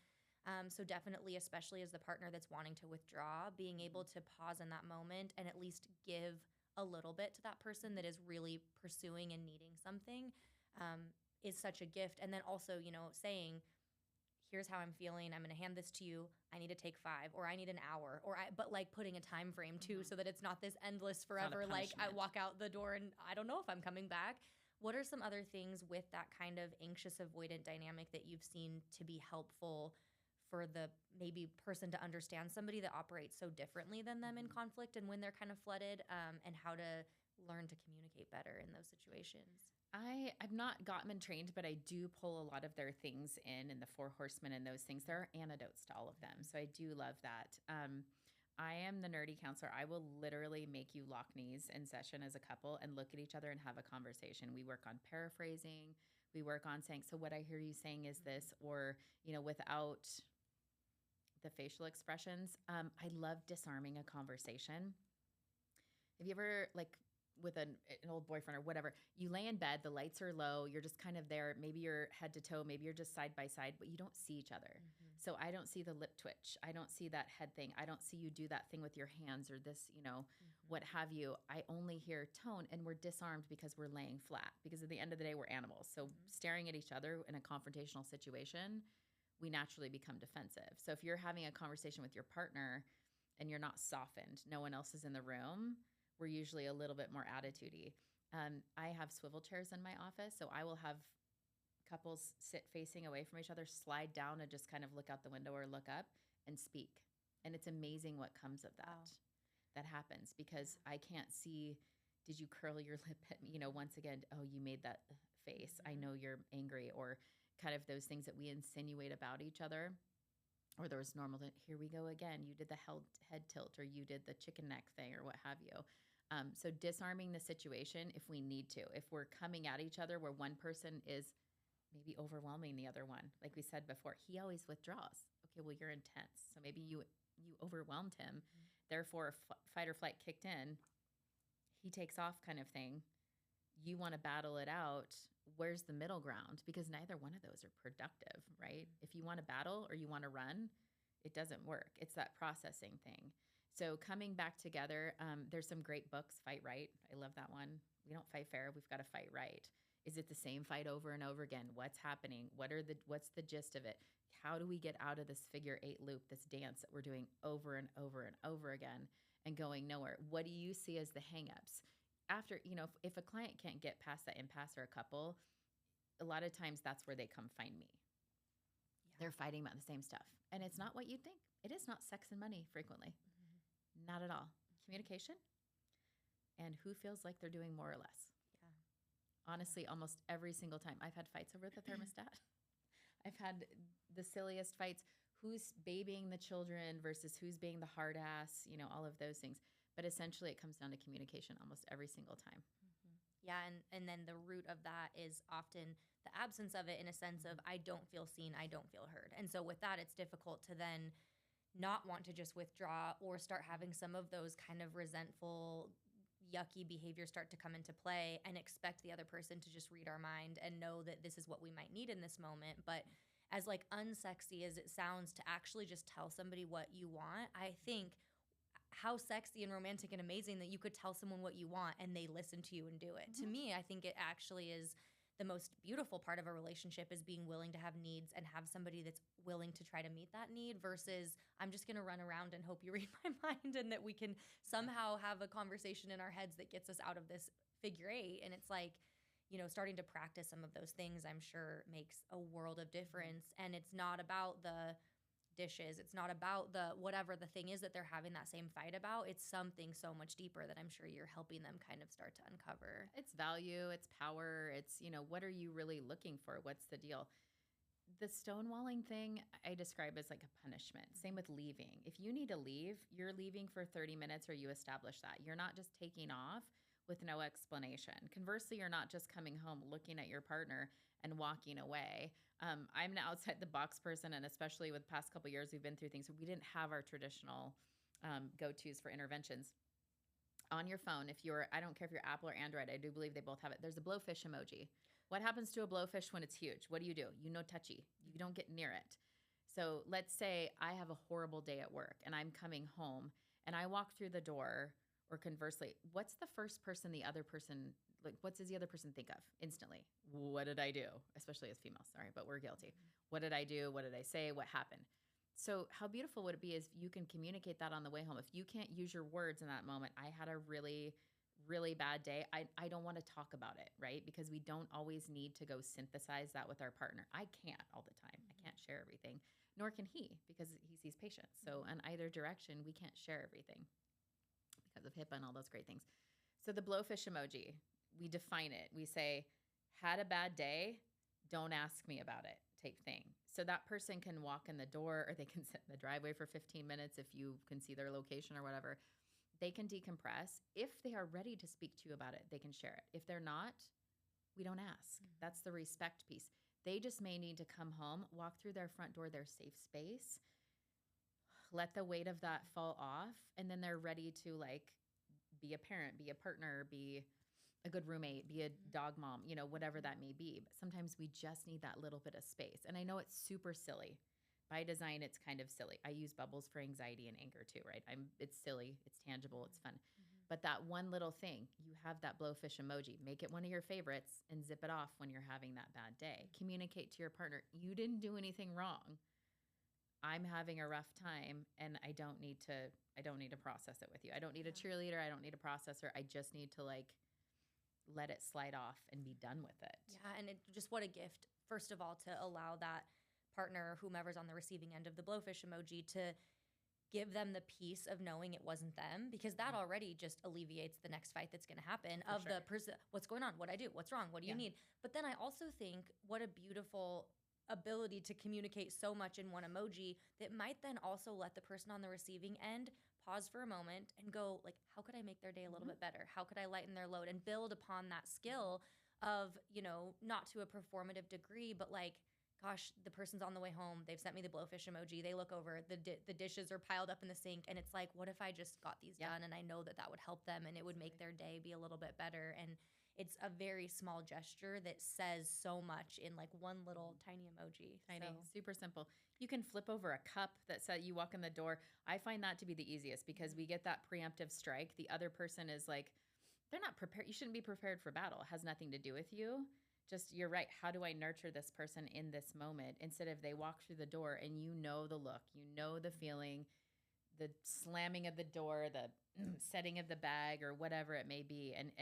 So definitely, especially as the partner that's wanting to withdraw, being able to pause in that moment and at least give a little bit to that person that is really pursuing and needing something is such a gift. And then also, saying, here's how I'm feeling. I'm going to hand this to you. I need to take 5, or I need an hour, but putting a time frame too, so that it's not this endless forever. Like I walk out the door and I don't know if I'm coming back. What are some other things with that kind of anxious avoidant dynamic that you've seen to be helpful for the maybe person to understand somebody that operates so differently than them in conflict and when they're kind of flooded, and how to learn to communicate better in those situations?
I've not Gottman trained, but I do pull a lot of their things in the 4 horsemen and those things. There are antidotes to all of them. So I do love that. I am the nerdy counselor. I will literally make you lock knees in session as a couple and look at each other and have a conversation. We work on paraphrasing. We work on saying, so what I hear you saying is this, or, without the facial expressions. I love disarming a conversation. Have you ever, with an old boyfriend or whatever, you lay in bed, the lights are low, you're just kind of there, maybe you're head to toe, maybe you're just side by side, but you don't see each other. So I don't see the lip twitch. I don't see that head thing. I don't see you do that thing with your hands or this, what have you. I only hear tone, and we're disarmed because we're laying flat, because at the end of the day, we're animals. So staring at each other in a confrontational situation, we naturally become defensive. So if you're having a conversation with your partner and you're not softened, no one else is in the room, we're usually a little bit more attitude-y. I have swivel chairs in my office, so I will have couples sit facing away from each other, slide down and just kind of look out the window or look up and speak. And it's amazing what comes of that.
Wow.
That happens because I can't see, did you curl your lip at me? Once again, oh, you made that face. I know you're angry, or kind of those things that we insinuate about each other. Or there was normal, here we go again. You did the head tilt, or you did the chicken neck thing, or what have you. So disarming the situation if we need to. If we're coming at each other where one person is maybe overwhelming the other one. Like we said before, he always withdraws. Okay, well, you're intense. So maybe you overwhelmed him. Therefore, fight or flight kicked in. He takes off kind of thing. You want to battle it out. Where's the middle ground? Because neither one of those are productive, right? If you want to battle or you want to run, it doesn't work. It's that processing thing. So coming back together, there's some great books. Fight Right. I love that one. We don't fight fair. We've got to fight right. Is it the same fight over and over again? What's happening? What's the gist of it? How do we get out of this figure 8 loop, this dance that we're doing over and over and over again and going nowhere? What do you see as the hangups? After, if a client can't get past that impasse, or a couple, a lot of times that's where they come find me. Yeah. They're fighting about the same stuff. And it's not what you'd think. It is not sex and money frequently. Not at all. Communication and who feels like they're doing more or less. Yeah. Honestly, almost every single time. I've had fights over the thermostat. I've had the silliest fights. Who's babying the children versus who's being the hard ass, all of those things. But essentially, it comes down to communication almost every single time.
Yeah, and then the root of that is often the absence of it, in a sense of, I don't feel seen, I don't feel heard. And so with that, it's difficult to then not want to just withdraw or start having some of those kind of resentful, yucky behaviors start to come into play, and expect the other person to just read our mind and know that this is what we might need in this moment. But as unsexy as it sounds to actually just tell somebody what you want, I think how sexy and romantic and amazing that you could tell someone what you want and they listen to you and do it. To me, I think it actually is the most beautiful part of a relationship is being willing to have needs and have somebody that's willing to try to meet that need versus I'm just going to run around and hope you read my mind and that we can somehow have a conversation in our heads that gets us out of this figure eight. And it's like, starting to practice some of those things, I'm sure makes a world of difference. And it's not about the dishes. It's not about the whatever the thing is that they're having that same fight about. It's something so much deeper that I'm sure you're helping them kind of start to uncover.
It's value, it's power, it's, what are you really looking for? What's the deal? The stonewalling thing I describe as like a punishment. Same with leaving. If you need to leave, you're leaving for 30 minutes or you establish that. You're not just taking off with no explanation. Conversely, you're not just coming home looking at your partner and walking away. I'm an outside the box person, and especially with the past couple of years, we've been through things. We didn't have our traditional go-tos for interventions. On your phone, I don't care if you're Apple or Android, I do believe they both have it. There's a blowfish emoji. What happens to a blowfish when it's huge? What do? You no touchy. You don't get near it. So let's say I have a horrible day at work and I'm coming home and I walk through the door, or conversely, what's the first person what does the other person think of instantly? What did I do? Especially as females, sorry, but we're guilty. What did I do? What did I say? What happened? So how beautiful would it be if you can communicate that on the way home? If you can't use your words in that moment, I had a really, really bad day. I don't want to talk about it, right? Because we don't always need to go synthesize that with our partner. I can't all the time. I can't share everything, nor can he, because he sees patients. So in either direction, we can't share everything because of HIPAA and all those great things. So the blowfish emoji, we define it. We say, had a bad day, don't ask me about it type thing. So that person can walk in the door or they can sit in the driveway for 15 minutes if you can see their location or whatever. They can decompress. If they are ready to speak to you about it, they can share it. If they're not, we don't ask. That's the respect piece. They just may need to come home, walk through their front door, their safe space, let the weight of that fall off, and then they're ready to be a parent, be a partner, be a good roommate, be a dog mom, whatever that may be. But sometimes we just need that little bit of space. And I know it's super silly. By design, it's kind of silly. I use bubbles for anxiety and anger too, right? It's silly, it's tangible, it's fun. But that one little thing, you have that blowfish emoji, make it one of your favorites and zip it off when you're having that bad day. Communicate to your partner, you didn't do anything wrong. I'm having a rough time and I don't need to process it with you. I don't need a cheerleader. I don't need a processor. I just need to let it slide off and be done with it.
Yeah, and just what a gift, first of all, to allow that partner, whomever's on the receiving end of the blowfish emoji, to give them the peace of knowing it wasn't them, because that already just alleviates the next fight that's going to happen the person, what's going on, what I do, what's wrong, what do you need? But then I also think what a beautiful ability to communicate so much in one emoji that might then also let the person on the receiving end pause for a moment and go how could I make their day a little bit better? How could I lighten their load and build upon that skill of, not to a performative degree, but gosh, the person's on the way home. They've sent me the blowfish emoji. They look over, the dishes are piled up in the sink. And it's what if I just got these done? And I know that would help them and it would make their day be a little bit better. And it's a very small gesture that says so much in one little tiny emoji.
Tiny, super simple. You can flip over a cup that says you walk in the door. I find that to be the easiest because we get that preemptive strike. The other person is they're not prepared. You shouldn't be prepared for battle. It has nothing to do with you. Just, you're right. How do I nurture this person in this moment? Instead of they walk through the door and the look, the feeling, the slamming of the door, the setting of the bag or whatever it may be. And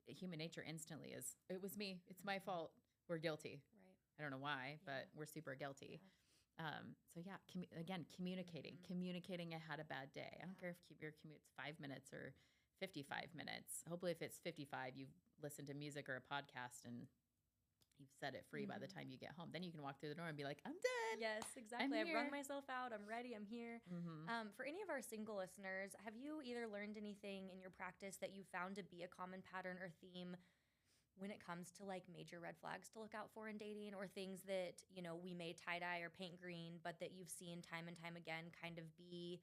human nature instantly is, it was me. It's my fault. We're guilty.
Right.
I don't know why, but we're super guilty. Communicating I had a bad day. I don't care if your commute's 5 minutes or 55 minutes. Hopefully if it's 55, you've listened to music or a podcast and you've set it free by the time you get home. Then you can walk through the door and be like, I'm done.
Yes, exactly. I've wrung myself out. I'm ready. I'm here. For any of our single listeners, have you either learned anything in your practice that you found to be a common pattern or theme when it comes to major red flags to look out for in dating, or things that, we may tie-dye or paint green, but that you've seen time and time again kind of be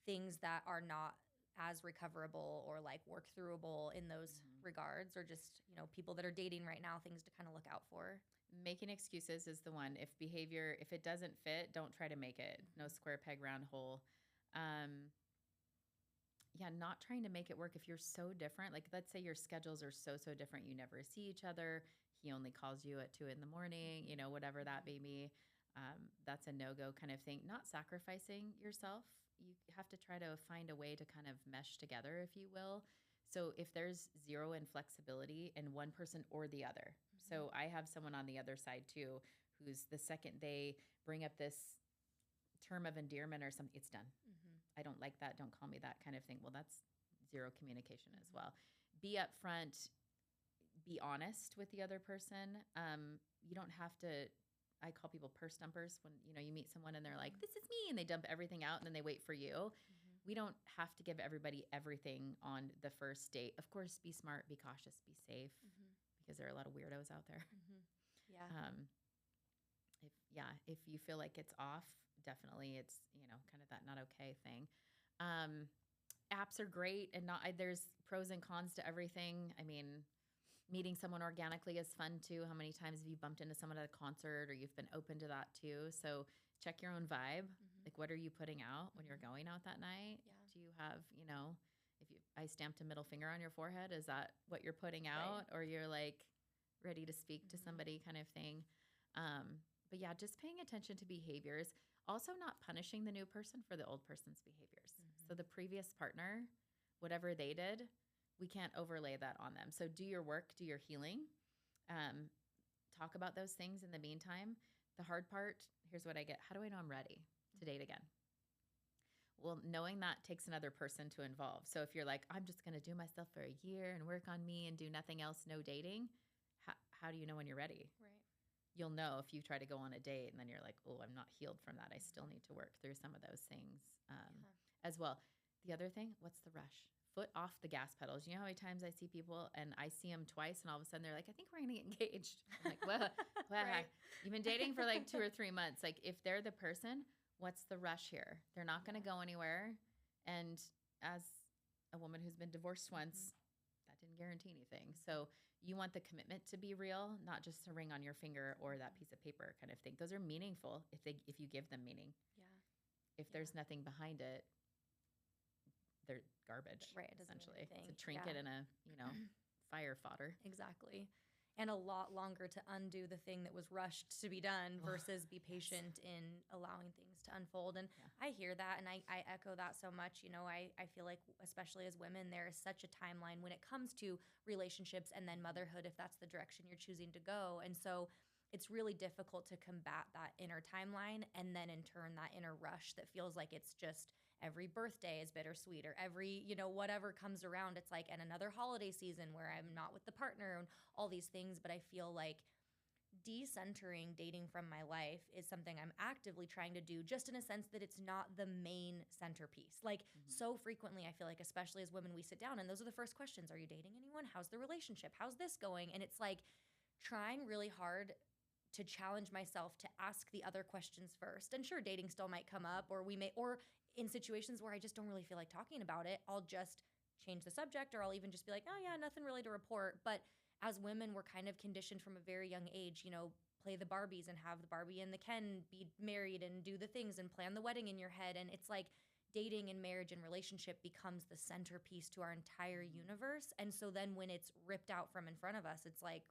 things that are not as recoverable or work throughable in those regards, or just, people that are dating right now, things to kind of look out for?
Making excuses is the one. If it doesn't fit, don't try to make it. No square peg, round hole. not trying to make it work if you're so different. Like, let's say your schedules are so different. You never see each other. He only calls you at 2 a.m, whatever that may be. That's a no-go kind of thing. Not sacrificing yourself. You have to try to find a way to kind of mesh together, if you will. So if there's zero inflexibility in one person or the other. So I have someone on the other side too, who's the second they bring up this term of endearment or something, it's done. I don't like that. Don't call me that kind of thing. Well, that's zero communication as well. Be upfront, be honest with the other person. You don't have to, I call people purse dumpers when, you meet someone and they're like, this is me. And they dump everything out and then they wait for you. We don't have to give everybody everything on the first date. Of course, be smart, be cautious, be safe, because there are a lot of weirdos out there.
Yeah.
If you feel like it's off, definitely it's, kind of that not okay thing. Apps are great and there's pros and cons to everything. I mean, meeting someone organically is fun too. How many times have you bumped into someone at a concert or you've been open to that too? So check your own vibe. Like, what are you putting out when you're going out that night?
Yeah.
Do you have, I stamped a middle finger on your forehead, is that what you're putting out? Or you're like ready to speak to somebody kind of thing? But yeah, just paying attention to behaviors. Also not punishing the new person for the old person's behaviors. So the previous partner, whatever they did, we can't overlay that on them. So do your work, do your healing. Talk about those things in the meantime. The hard part, here's what I get. How do I know I'm ready to date again? Well, knowing that takes another person to involve. So if you're like, I'm just going to do myself for a year and work on me and do nothing else, no dating, how do you know when you're ready?
Right.
You'll know if you try to go on a date and then you're like, oh, I'm not healed from that. I still need to work through some of those things as well. The other thing, what's the rush? Foot off the gas pedals. You know how many times I see people and I see them twice and all of a sudden they're like, I think we're going to get engaged. I'm like, well,
Right.
You've been dating for like 2 or 3 months. Like, if they're the person, what's the rush here? They're not going to go anywhere. And as a woman who's been divorced once, that didn't guarantee anything. So you want the commitment to be real, not just a ring on your finger or that piece of paper kind of thing. Those are meaningful if you give them meaning.
Yeah.
If there's nothing behind it, they're garbage.
Right. It doesn't mean
essentially.
anything.
It's a trinket and a fire fodder.
Exactly. And a lot longer to undo the thing that was rushed to be done versus be patient in allowing things to unfold. And I hear that and I echo that so much. I feel like, especially as women, there is such a timeline when it comes to relationships and then motherhood, if that's the direction you're choosing to go. And so it's really difficult to combat that inner timeline and then in turn that inner rush that feels like it's just every birthday is bittersweet or every, whatever comes around. It's like, and another holiday season where I'm not with the partner and all these things. But I feel like decentering dating from my life is something I'm actively trying to do, just in a sense that it's not the main centerpiece. Like so frequently, I feel like, especially as women, we sit down and those are the first questions. Are you dating anyone? How's the relationship? How's this going? And it's like trying really hard to challenge myself to ask the other questions first. And sure, dating still might come up, or in situations where I just don't really feel like talking about it, I'll just change the subject, or I'll even just be like, oh yeah, nothing really to report. But as women, we're kind of conditioned from a very young age, play the Barbies and have the Barbie and the Ken be married and do the things and plan the wedding in your head. And it's like dating and marriage and relationship becomes the centerpiece to our entire universe. And so then when it's ripped out from in front of us, it's like,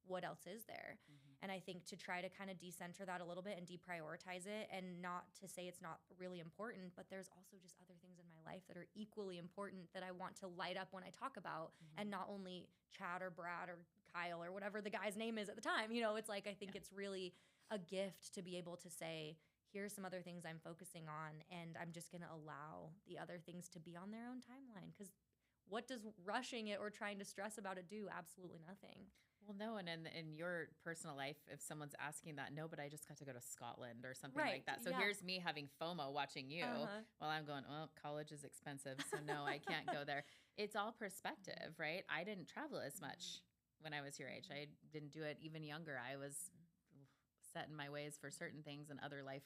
what else is there? And I think to try to kind of decenter that a little bit and deprioritize it, and not to say it's not really important, but there's also just other things in my life that are equally important that I want to light up when I talk about, and not only Chad or Brad or Kyle or whatever the guy's name is at the time. It's like, I think it's really a gift to be able to say, here's some other things I'm focusing on, and I'm just going to allow the other things to be on their own timeline. Because what does rushing it or trying to stress about it do? Absolutely nothing.
Well, no, and in your personal life, if someone's asking that, no, but I just got to go to Scotland or something like that. So here's me having FOMO watching you while I'm going, well, college is expensive, so no, I can't go there. It's all perspective, right? I didn't travel as much when I was your age. I didn't do it even younger. I was set in my ways for certain things, and other life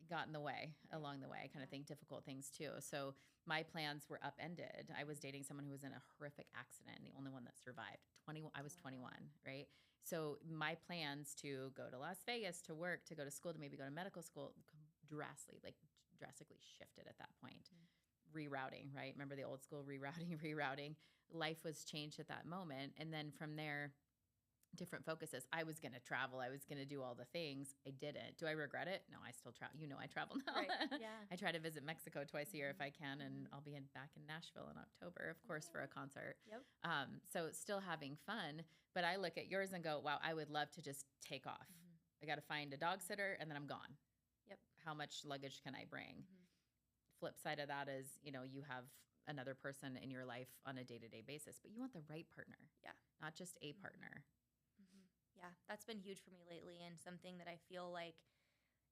got in the way along the way, kind of thing, difficult things too. So my plans were upended. I was dating someone who was in a horrific accident, the only one that survived. I was 21, right? So my plans to go to Las Vegas, to work, to go to school, to maybe go to medical school, drastically, like drastically shifted at that point. Rerouting, right? Remember the old school rerouting. Life was changed at that moment. And then from there, different focuses. I was going to travel. I was going to do all the things. I didn't. Do I regret it? No, I still travel. I travel now.
Right. Yeah.
I try to visit Mexico twice a year if I can, and I'll be back in Nashville in October, of course, for a concert.
Yep.
So still having fun, but I look at yours and go, wow, I would love to just take off. I got to find a dog sitter and then I'm gone.
Yep.
How much luggage can I bring? Flip side of that is, you have another person in your life on a day-to-day basis, but you want the right partner.
Yeah.
Not just a partner.
Yeah, that's been huge for me lately, and something that I feel like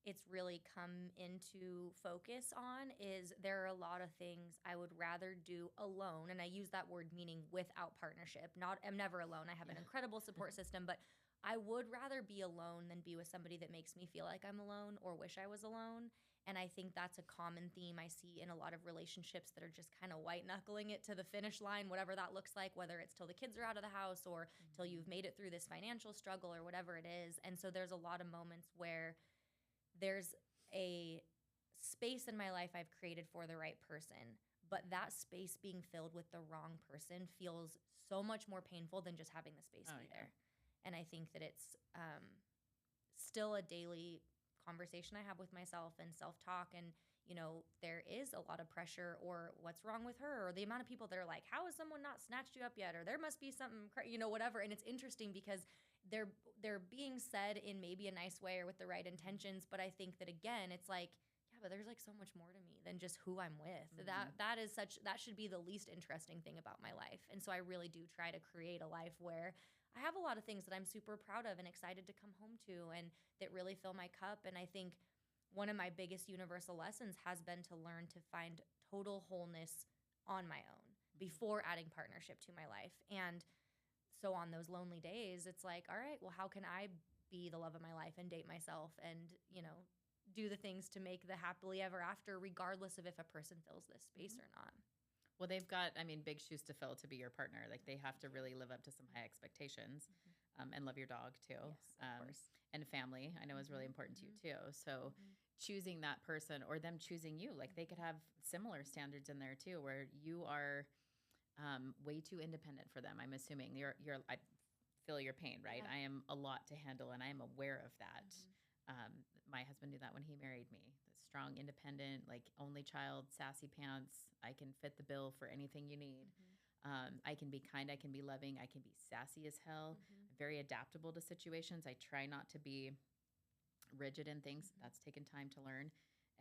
it's really come into focus on is there are a lot of things I would rather do alone, and I use that word meaning without partnership. I'm never alone. I have an incredible support system, but I would rather be alone than be with somebody that makes me feel like I'm alone or wish I was alone. And I think that's a common theme I see in a lot of relationships that are just kind of white knuckling it to the finish line, whatever that looks like, whether it's till the kids are out of the house or till you've made it through this financial struggle or whatever it is. And so there's a lot of moments where there's a space in my life I've created for the right person, but that space being filled with the wrong person feels so much more painful than just having the space be there. And I think that it's still a daily conversation I have with myself and self-talk, and there is a lot of pressure or what's wrong with her, or the amount of people that are like, how has someone not snatched you up yet, or there must be something whatever. And it's interesting because they're being said in maybe a nice way or with the right intentions, but I think that again it's like, yeah, but there's like so much more to me than just who I'm with. That should be the least interesting thing about my life. And so I really do try to create a life where I have a lot of things that I'm super proud of and excited to come home to and that really fill my cup. And I think one of my biggest universal lessons has been to learn to find total wholeness on my own before adding partnership to my life. And so on those lonely days, it's like, all right, well, how can I be the love of my life and date myself and, do the things to make the happily ever after, regardless of if a person fills this space or not.
Well, they've got, big shoes to fill to be your partner. Like they have to really live up to some high expectations and love your dog too.
Yes, of course.
And family, I know is really important to you too. So choosing that person or them choosing you, like they could have similar standards in there too, where you are way too independent for them. I'm assuming I feel your pain, right?
Yeah.
I am a lot to handle and I am aware of that. My husband knew that when he married me. The strong, independent, like only child, sassy pants. I can fit the bill for anything you need. I can be kind. I can be loving. I can be sassy as hell. I'm very adaptable to situations. I try not to be rigid in things. That's taken time to learn.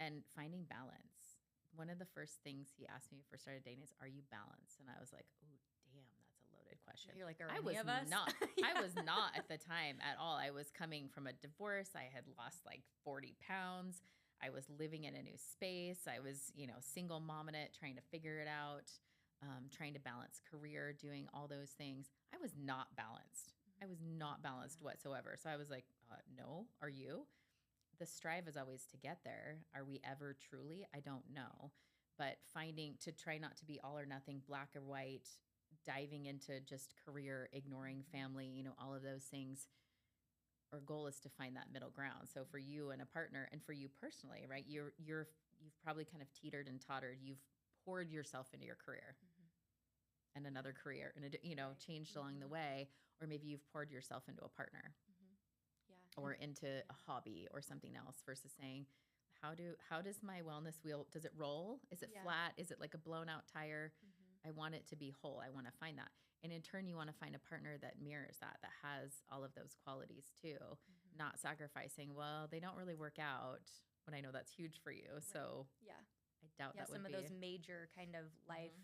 And finding balance. One of the first things he asked me when we first started dating is, are you balanced? And I was like, oh, damn, that's a loaded question.
You're like, are
I
any
was
of us?
not.
Yeah.
I was not at the time at all. I was coming from a divorce. I had lost like 40 pounds. I was living in a new space. I was, single mominate, trying to figure it out, trying to balance career, doing all those things. I was not balanced. I was not balanced whatsoever. So I was like, no, are you? The strive is always to get there. Are we ever truly? I don't know. But to try not to be all or nothing, black or white, diving into just career, ignoring family, all of those things. Our goal is to find that middle ground. So for you and a partner, and for you personally, right? You've probably kind of teetered and tottered. You've poured yourself into your career and another career, and changed along the way, or maybe you've poured yourself into a partner, or into a hobby or something else. Versus saying, how does my wellness wheel, does it roll? Is it flat? Is it like a blown out tire? I want it to be whole. I want to find that. And in turn, you want to find a partner that mirrors that has all of those qualities too, not sacrificing, well, they don't really work out, when I know that's huge for you. Right. So I doubt that would be.
Some of those major kind of life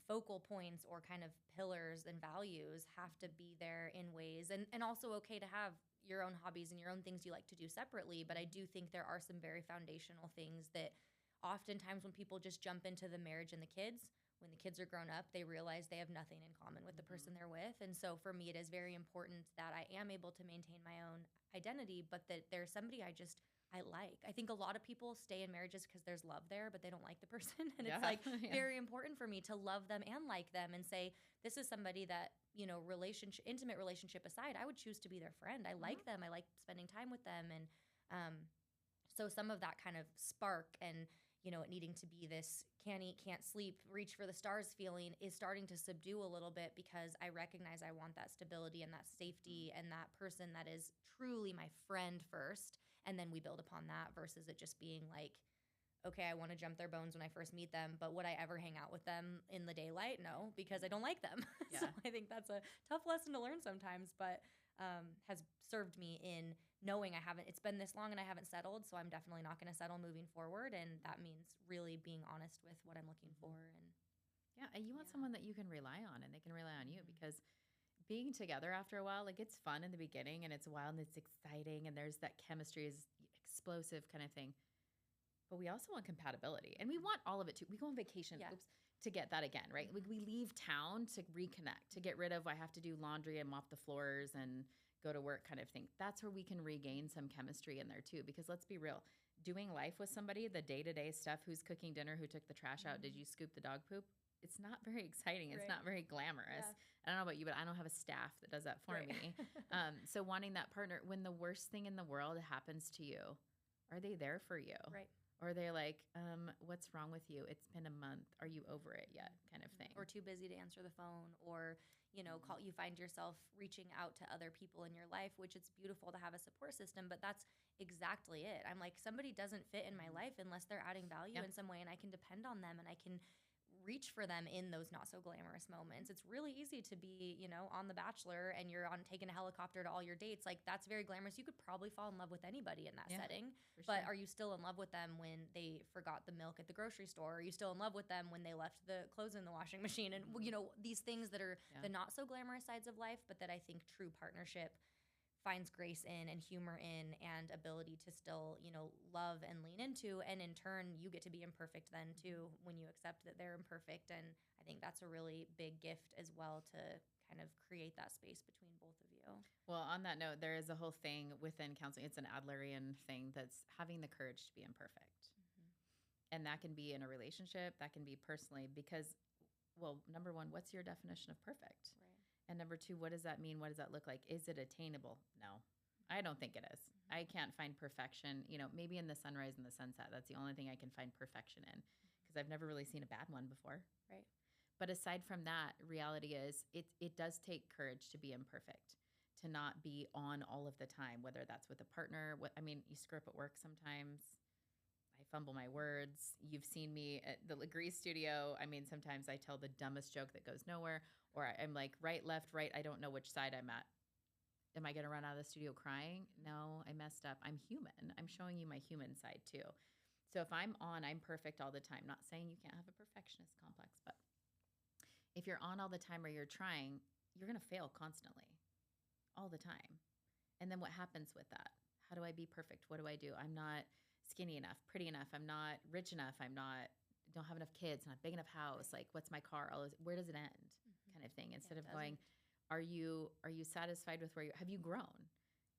focal points or kind of pillars and values have to be there in ways, and also okay to have your own hobbies and your own things you like to do separately. But I do think there are some very foundational things that oftentimes when people just jump into the marriage and the kids, when the kids are grown up, they realize they have nothing in common with the person they're with. And so for me, it is very important that I am able to maintain my own identity, but that there's somebody I like. I think a lot of people stay in marriages because there's love there, but they don't like the person. And it's like very important for me to love them and like them and say, this is somebody that, intimate relationship aside, I would choose to be their friend. I like them. I like spending time with them. And So some of that kind of spark and, it needing to be this can't eat, can't sleep, reach for the stars feeling is starting to subdue a little bit because I recognize I want that stability and that safety and that person that is truly my friend first. And then we build upon that versus it just being like, okay, I want to jump their bones when I first meet them, but would I ever hang out with them in the daylight? No, because I don't like them.
Yeah.
So I think that's a tough lesson to learn sometimes, but has served me in knowing it's been this long and I haven't settled, so I'm definitely not going to settle moving forward, and that means really being honest with what I'm looking for. And
Yeah, and you want someone that you can rely on and they can rely on you, because being together after a while, like, it's fun in the beginning and it's wild and it's exciting and there's that chemistry is explosive kind of thing. But we also want compatibility, and we want all of it too. We go on vacation to get that again, right? We leave town to reconnect, to get rid of, I have to do laundry and mop the floors and go to work kind of thing. That's where we can regain some chemistry in there too, because let's be real, doing life with somebody, the day-to-day stuff, who's cooking dinner, who took the trash out, did you scoop the dog poop? It's not very exciting. It's not very glamorous. I don't know about you, but I don't have a staff that does that for me. So wanting that partner, when the worst thing in the world happens to you, are they there for you?
Right.
Or they're like, what's wrong with you? It's been a month. Are you over it yet? Kind of thing.
Or too busy to answer the phone, or you find yourself reaching out to other people in your life, which it's beautiful to have a support system, but that's exactly it. I'm like, somebody doesn't fit in my life unless they're adding value in some way, and I can depend on them and I can reach for them in those not so glamorous moments. It's really easy to be, on The Bachelor and you're on taking a helicopter to all your dates. Like, that's very glamorous. You could probably fall in love with anybody in that setting, but are you still in love with them when they forgot the milk at the grocery store? Are you still in love with them when they left the clothes in the washing machine? And, these things that are the not so glamorous sides of life, but that I think true partnership finds grace in and humor in and ability to still, love and lean into. And in turn, you get to be imperfect then too, when you accept that they're imperfect. And I think that's a really big gift as well, to kind of create that space between both of you.
Well, on that note, there is a whole thing within counseling. It's an Adlerian thing that's having the courage to be imperfect. And that can be in a relationship, that can be personally, because, well, number one, what's your definition of perfect?
Right.
And number two, what does that mean? What does that look like? Is it attainable? No, I don't think it is. I can't find perfection, maybe in the sunrise and the sunset. That's the only thing I can find perfection in, because I've never really seen a bad one before.
Right.
But aside from that, reality is it does take courage to be imperfect, to not be on all of the time, whether that's with a partner. You screw up at work sometimes. I fumble my words. You've seen me at the Legree studio. Sometimes I tell the dumbest joke that goes nowhere, or I'm like right, left, right. I don't know which side I'm at. Am I going to run out of the studio crying? No, I messed up. I'm human. I'm showing you my human side too. So if I'm perfect all the time. Not saying you can't have a perfectionist complex, but if you're on all the time or you're trying, you're going to fail constantly, all the time. And then what happens with that? How do I be perfect? What do I do? I'm not skinny enough, pretty enough. I'm not rich enough. Don't have enough kids, not big enough house. Like, what's my car? Where does it end? Kind of thing. Instead of going, are you satisfied with where have you grown?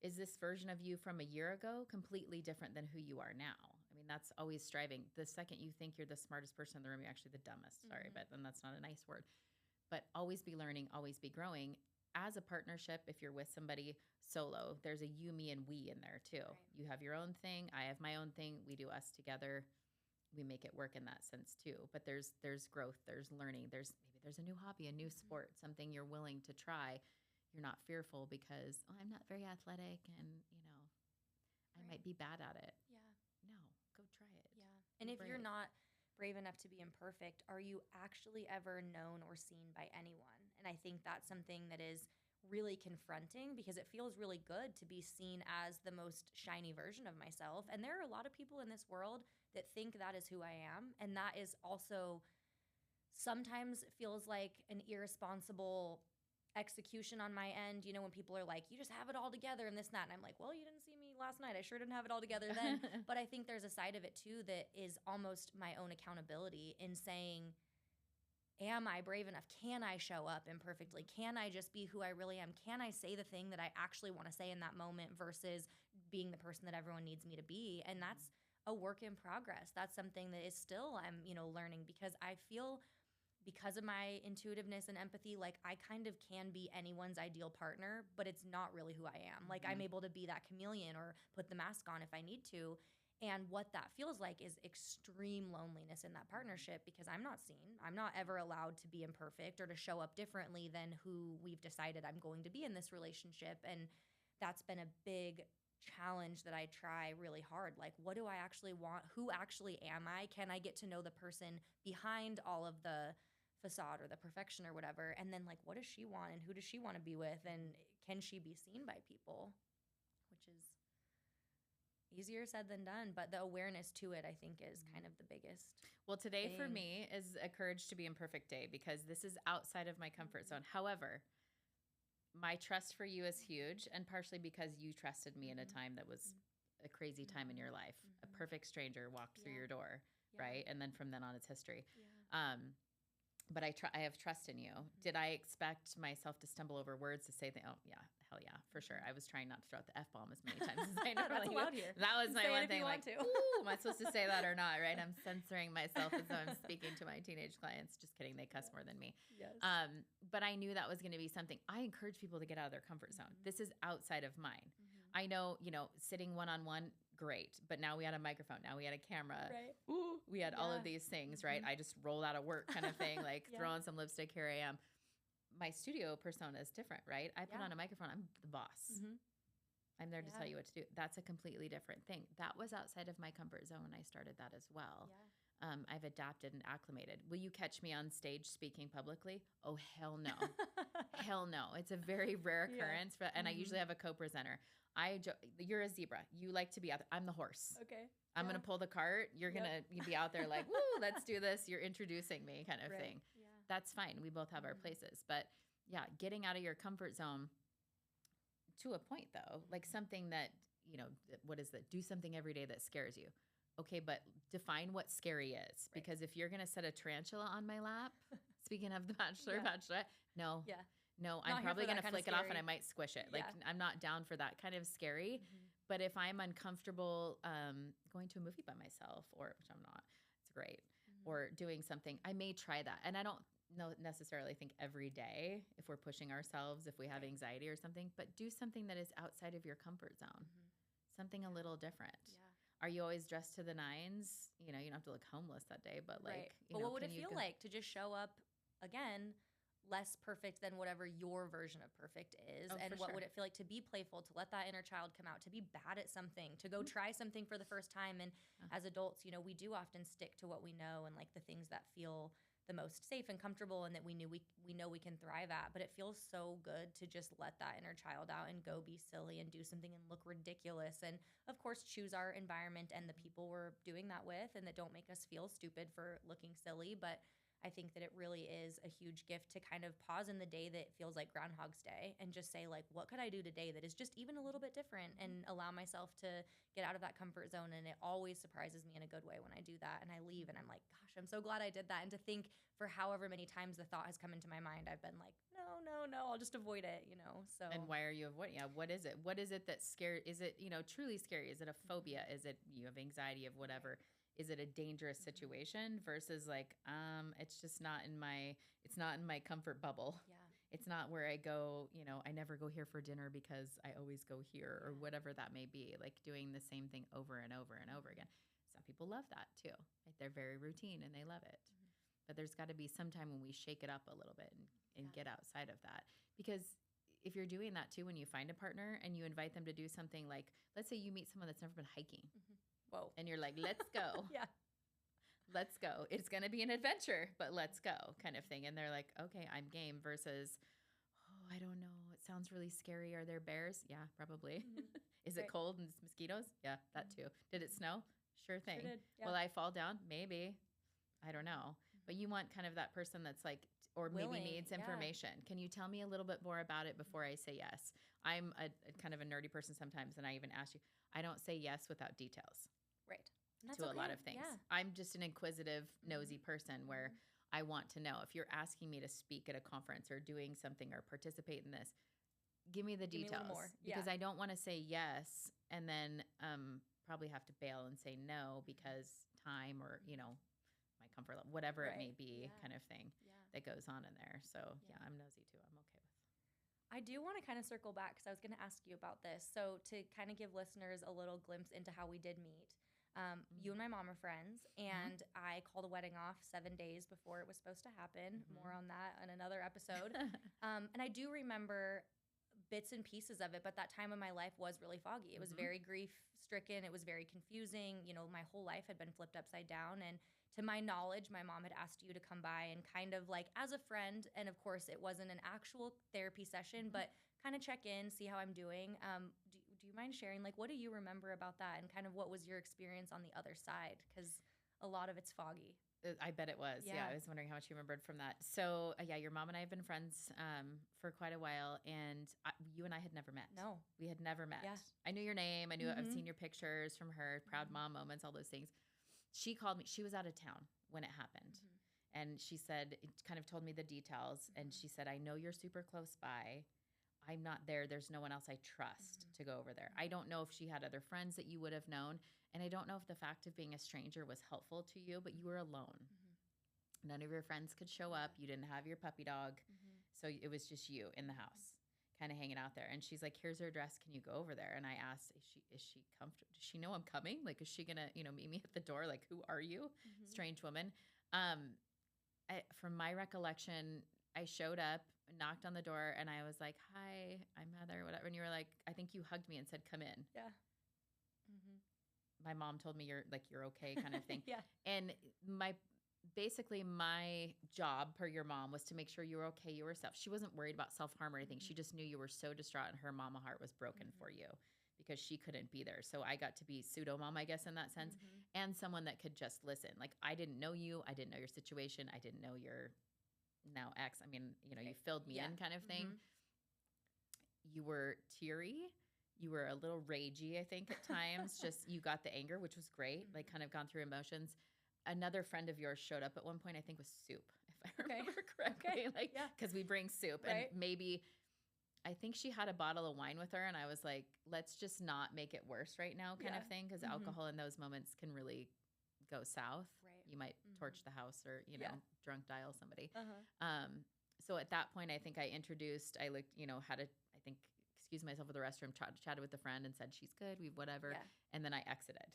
Is this version of you from a year ago completely different than who you are now? That's always striving. The second you think you're the smartest person in the room, you're actually the dumbest. Sorry, but then that's not a nice word. But always be learning, always be growing. As a partnership, if you're with somebody solo, there's a you, me, and we in there too. Right. You have your own thing. I have my own thing. We do us together. We make it work in that sense too. But there's growth. There's learning. There's a new hobby, a new sport, something you're willing to try. You're not fearful because I'm not very athletic and I might be bad at it.
Yeah.
No, go try it.
Yeah. And if you're not brave enough to be imperfect, are you actually ever known or seen by anyone? And I think that's something that is really confronting, because it feels really good to be seen as the most shiny version of myself. And there are a lot of people in this world that think that is who I am. And that is also sometimes feels like an irresponsible execution on my end, when people are like, you just have it all together and this and that. And I'm like, well, you didn't see me last night. I sure didn't have it all together then. But I think there's a side of it too that is almost my own accountability in saying, am I brave enough? Can I show up imperfectly? Can I just be who I really am? Can I say the thing that I actually want to say in that moment versus being the person that everyone needs me to be? And that's a work in progress. That's something that is still I'm, learning, because I feel, because of my intuitiveness and empathy, like I kind of can be anyone's ideal partner, but it's not really who I am. Like I'm able to be that chameleon or put the mask on if I need to. And what that feels like is extreme loneliness in that partnership because I'm not seen. I'm not ever allowed to be imperfect or to show up differently than who we've decided I'm going to be in this relationship. And that's been a big challenge that I try really hard. Like, what do I actually want? Who actually am I? Can I get to know the person behind all of the facade or the perfection or whatever? And then, like, what does she want and who does she want to be with? And can she be seen by people? Which is easier said than done, but the awareness to it, I think, is kind of the biggest.
Well, today for
thing.
me is a courage to be imperfect day because this is outside of my comfort zone. However, my trust for you is huge, and partially because you trusted me in a time that was a crazy time in your life. A perfect stranger walked through your door, right? And then from then on, it's history. But I have trust in you. Did I expect myself to stumble over words to say that? Oh, yeah, hell yeah, for sure. I was trying not to throw out the F-bomb as many times as I normally
That's allowed here.
That was my
Say it
one
if you
thing.
want
Like,
to.
ooh, am I supposed to say that or not, right? I'm censoring myself as though I'm speaking to my teenage clients. Just kidding. They cuss more than me.
Yes.
But I knew that was going to be something. I encourage people to get out of their comfort zone. This is outside of mine. I know, sitting one-on-one, great. But now we had a microphone. Now we had a camera.
Right.
Ooh, we had all of these things, right? I just rolled out of work kind of thing, like throw on some lipstick, here I am. My studio persona is different, right? I put on a microphone. I'm the boss. I'm there to tell you what to do. That's a completely different thing. That was outside of my comfort zone when I started that as well. I've adapted and acclimated. Will you catch me on stage speaking publicly? Oh, hell no. Hell no. It's a very rare occurrence. And I usually have a co-presenter. You're a zebra. You like to be out there. I'm the horse.
Okay.
I'm going to pull the cart. You're going to be out there like, woo, let's do this. You're introducing me kind of thing.
Yeah.
That's fine. We both have our places. But yeah, getting out of your comfort zone to a point though, like something that, what is that? Do something every day that scares you. Okay, but define what scary is. Because if you're going to set a tarantula on my lap, speaking of the Bachelor, Bachelorette, no.
Yeah.
No,
Not
I'm
here
probably
for that
going to
kind of
flick it off and
scary.
I might squish it. Like,
Yeah.
I'm not down for that kind of scary. But if I'm uncomfortable going to a movie by myself, or which I'm not, it's great, or doing something, I may try that. And I don't necessarily think every day if we're pushing ourselves, if we have anxiety or something, but do something that is outside of your comfort zone, something a little different.
Yeah.
Are you always dressed to the nines? You don't have to look homeless that day, but like,
But what would it feel like to just show up again, less perfect than whatever your version of perfect is?
Oh,
And
for
what
sure.
would it feel like to be playful, to let that inner child come out, to be bad at something, to go try something for the first time? And as adults, we do often stick to what we know and like the things that feel the most safe and comfortable and that we know we can thrive at. But it feels so good to just let that inner child out and go be silly and do something and look ridiculous. And of course, choose our environment and the people we're doing that with and that don't make us feel stupid for looking silly. But I think that it really is a huge gift to kind of pause in the day that feels like Groundhog's Day and just say, like, what could I do today that is just even a little bit different, and allow myself to get out of that comfort zone. And it always surprises me in a good way when I do that. And I leave and I'm like, gosh, I'm so glad I did that. And to think for however many times the thought has come into my mind, I've been like, no, I'll just avoid it, So.
And why are you avoiding? Yeah, what is it? What is it that's scary? Is it, truly scary? Is it a phobia? Is it you have anxiety of whatever? Is it a dangerous situation versus like, it's just it's not in my comfort bubble.
Yeah.
It's not where I go, I never go here for dinner because I always go here or whatever that may be, like doing the same thing over and over and over again. Some people love that too. Like they're very routine and they love it. But there's got to be some time when we shake it up a little bit and get outside of that. Because if you're doing that too, when you find a partner and you invite them to do something like, let's say you meet someone that's never been hiking.
Whoa.
And you're like, let's go.
Yeah.
Let's go. It's going to be an adventure, but let's go kind of thing. And they're like, okay, I'm game versus, oh, I don't know. It sounds really scary. Are there bears? Yeah, probably. Is it cold and mosquitoes? Yeah, that too. Did it snow? Sure thing.
Sure did, yeah.
Will I fall down? Maybe. I don't know. But you want kind of that person that's like, or
Willing,
maybe needs
yeah.
information. Can you tell me a little bit more about it before I say yes? I'm a kind of a nerdy person sometimes, and I even ask you, I don't say yes without details.
Right. And that's
To a lot
okay.
of things.
Yeah.
I'm just an inquisitive, nosy person where I want to know. If you're asking me to speak at a conference or doing something or participate in this, give me the
Give me a
details.
little more.
Because
Yeah.
I don't want to say yes and then probably have to bail and say no because time or, my comfort level, whatever it may
Right.
be
Yeah.
kind of thing
Yeah.
that goes on in there. So
Yeah.
yeah, I'm nosy too. I'm okay with it.
I do want to kind of circle back because I was going to ask you about this. So to kind of give listeners a little glimpse into how we did meet. You and my mom are friends, and I called a wedding off 7 days before it was supposed to happen. More on that in another episode. And I do remember bits and pieces of it, but that time of my life was really foggy. It was very grief stricken. It was very confusing. You know, my whole life had been flipped upside down. And to my knowledge, my mom had asked you to come by and kind of like as a friend. And of course, it wasn't an actual therapy session, but kind of check in, see how I'm doing. Do you mind sharing, like, what do you remember about that and kind of what was your experience on the other side? Because a lot of it's foggy.
I bet it was. Yeah.
Yeah.
I was wondering how much you remembered from that. So, yeah, your mom and I have been friends for quite a while, and you and I had never met.
No.
We had never met.
Yeah.
I knew your name. I knew I've seen your pictures from her, proud mom moments, all those things. She called me. She was out of town when it happened. And she said, it kind of told me the details. And she said, I know you're super close by. I'm not there. There's no one else I trust to go over there. I don't know if she had other friends that you would have known. And I don't know if the fact of being a stranger was helpful to you, but you were alone. None of your friends could show up. You didn't have your puppy dog. So it was just you in the house, kind of hanging out there. And she's like, here's her address. Can you go over there? And I asked, is she comfortable? Does she know I'm coming? Like, is she going to, meet me at the door? Like, who are you? Strange woman. From my recollection, I showed up, knocked on the door, and I was like, hi, I'm Heather, whatever. And you were like, I think you hugged me and said, come in.
Yeah.
My mom told me you're okay kind of thing.
Yeah.
And basically my job per your mom was to make sure you were okay, you were self. She wasn't worried about self-harm or anything. She just knew you were so distraught and her mama heart was broken for you because she couldn't be there. So I got to be pseudo mom, I guess, in that sense, and someone that could just listen. Like, I didn't know you. I didn't know your situation. I didn't know your now ex. I mean, you filled me in kind of thing. You were teary. You were a little ragey, I think, at times. Just you got the anger, which was great, like kind of gone through emotions. Another friend of yours showed up at one point, I think, with soup, if I remember correctly. Like, because we bring soup. And maybe, I think she had a bottle of wine with her. And I was like, let's just not make it worse right now kind of thing. Because alcohol in those moments can really go south.
Right.
You might torch the house or, drunk dial somebody. So at that point, I think I looked, had to, I think, excuse myself at the restroom, chatted with a friend and said, she's good, we've whatever. Yeah. And then I exited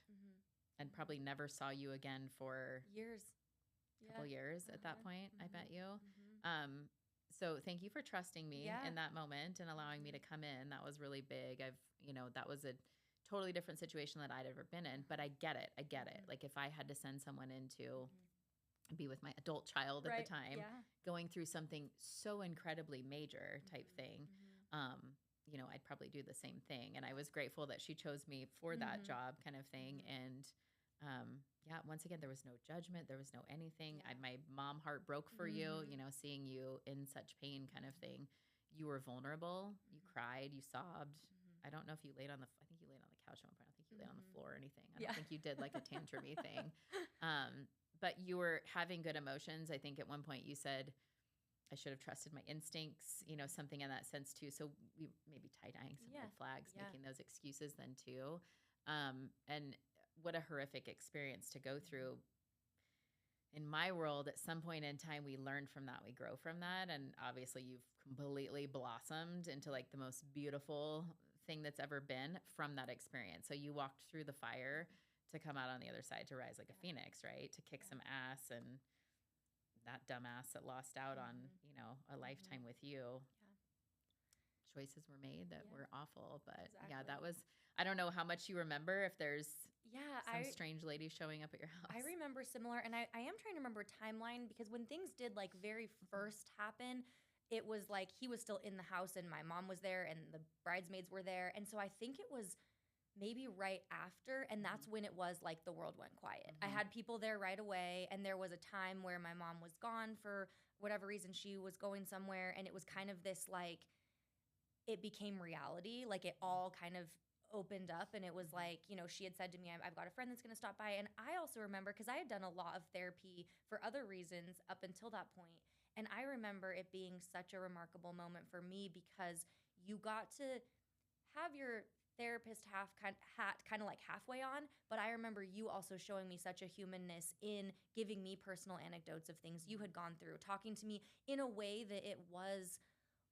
and probably never saw you again for
years.
A couple years at that point, I bet you. So thank you for trusting me in that moment and allowing me to come in. That was really big. That was a totally different situation that I'd ever been in, but I get it. Like, if I had to send someone in to be with my adult child at the time, going through something so incredibly major type thing, I'd probably do the same thing. And I was grateful that she chose me for that job kind of thing. And once again, there was no judgment. There was no anything. My mom heart broke for you, seeing you in such pain kind of thing. You were vulnerable. You cried. You sobbed. I don't know if you laid on I think you laid on the couch at one point. I don't think you laid on the floor or anything. I don't think you did like a tantrumy thing. But you were having good emotions. I think at one point you said, I should have trusted my instincts, something in that sense too. So we maybe tie-dyeing some red flags, making those excuses then too. And what a horrific experience to go through. In my world, at some point in time, we learn from that, we grow from that. And obviously you've completely blossomed into like the most beautiful thing that's ever been from that experience. So you walked through the fire to come out on the other side, to rise like a phoenix, right? To kick some ass, and that dumbass that lost out on, a lifetime with you. Choices were made that were awful, but that was, I don't know how much you remember, if there's some strange lady showing up at your house.
I remember similar, and I am trying to remember timeline, because when things did like very first happen, it was like he was still in the house and my mom was there and the bridesmaids were there. And so I think it was maybe right after, and that's when it was like the world went quiet. I had people there right away, and there was a time where my mom was gone for whatever reason. She was going somewhere, and it was kind of this like, it became reality. Like, it all kind of opened up, and it was like, she had said to me, I've got a friend that's going to stop by. And I also remember, because I had done a lot of therapy for other reasons up until that point, and I remember it being such a remarkable moment for me, because you got to have your therapist hat kind of like halfway on, but I remember you also showing me such a humanness in giving me personal anecdotes of things you had gone through, talking to me in a way that it was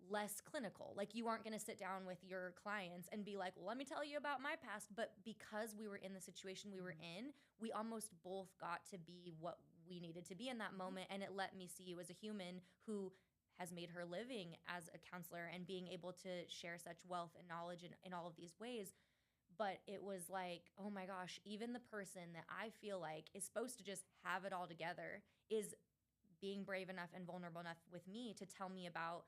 less clinical. Like you aren't going to sit down with your clients and be like, well, let me tell you about my past. But because we were in the situation we were in, we almost both got to be what we needed to be in that moment. And it let me see you as a human who has made her living as a counselor and being able to share such wealth and knowledge in all of these ways. But it was like, oh my gosh, even the person that I feel like is supposed to just have it all together is being brave enough and vulnerable enough with me to tell me about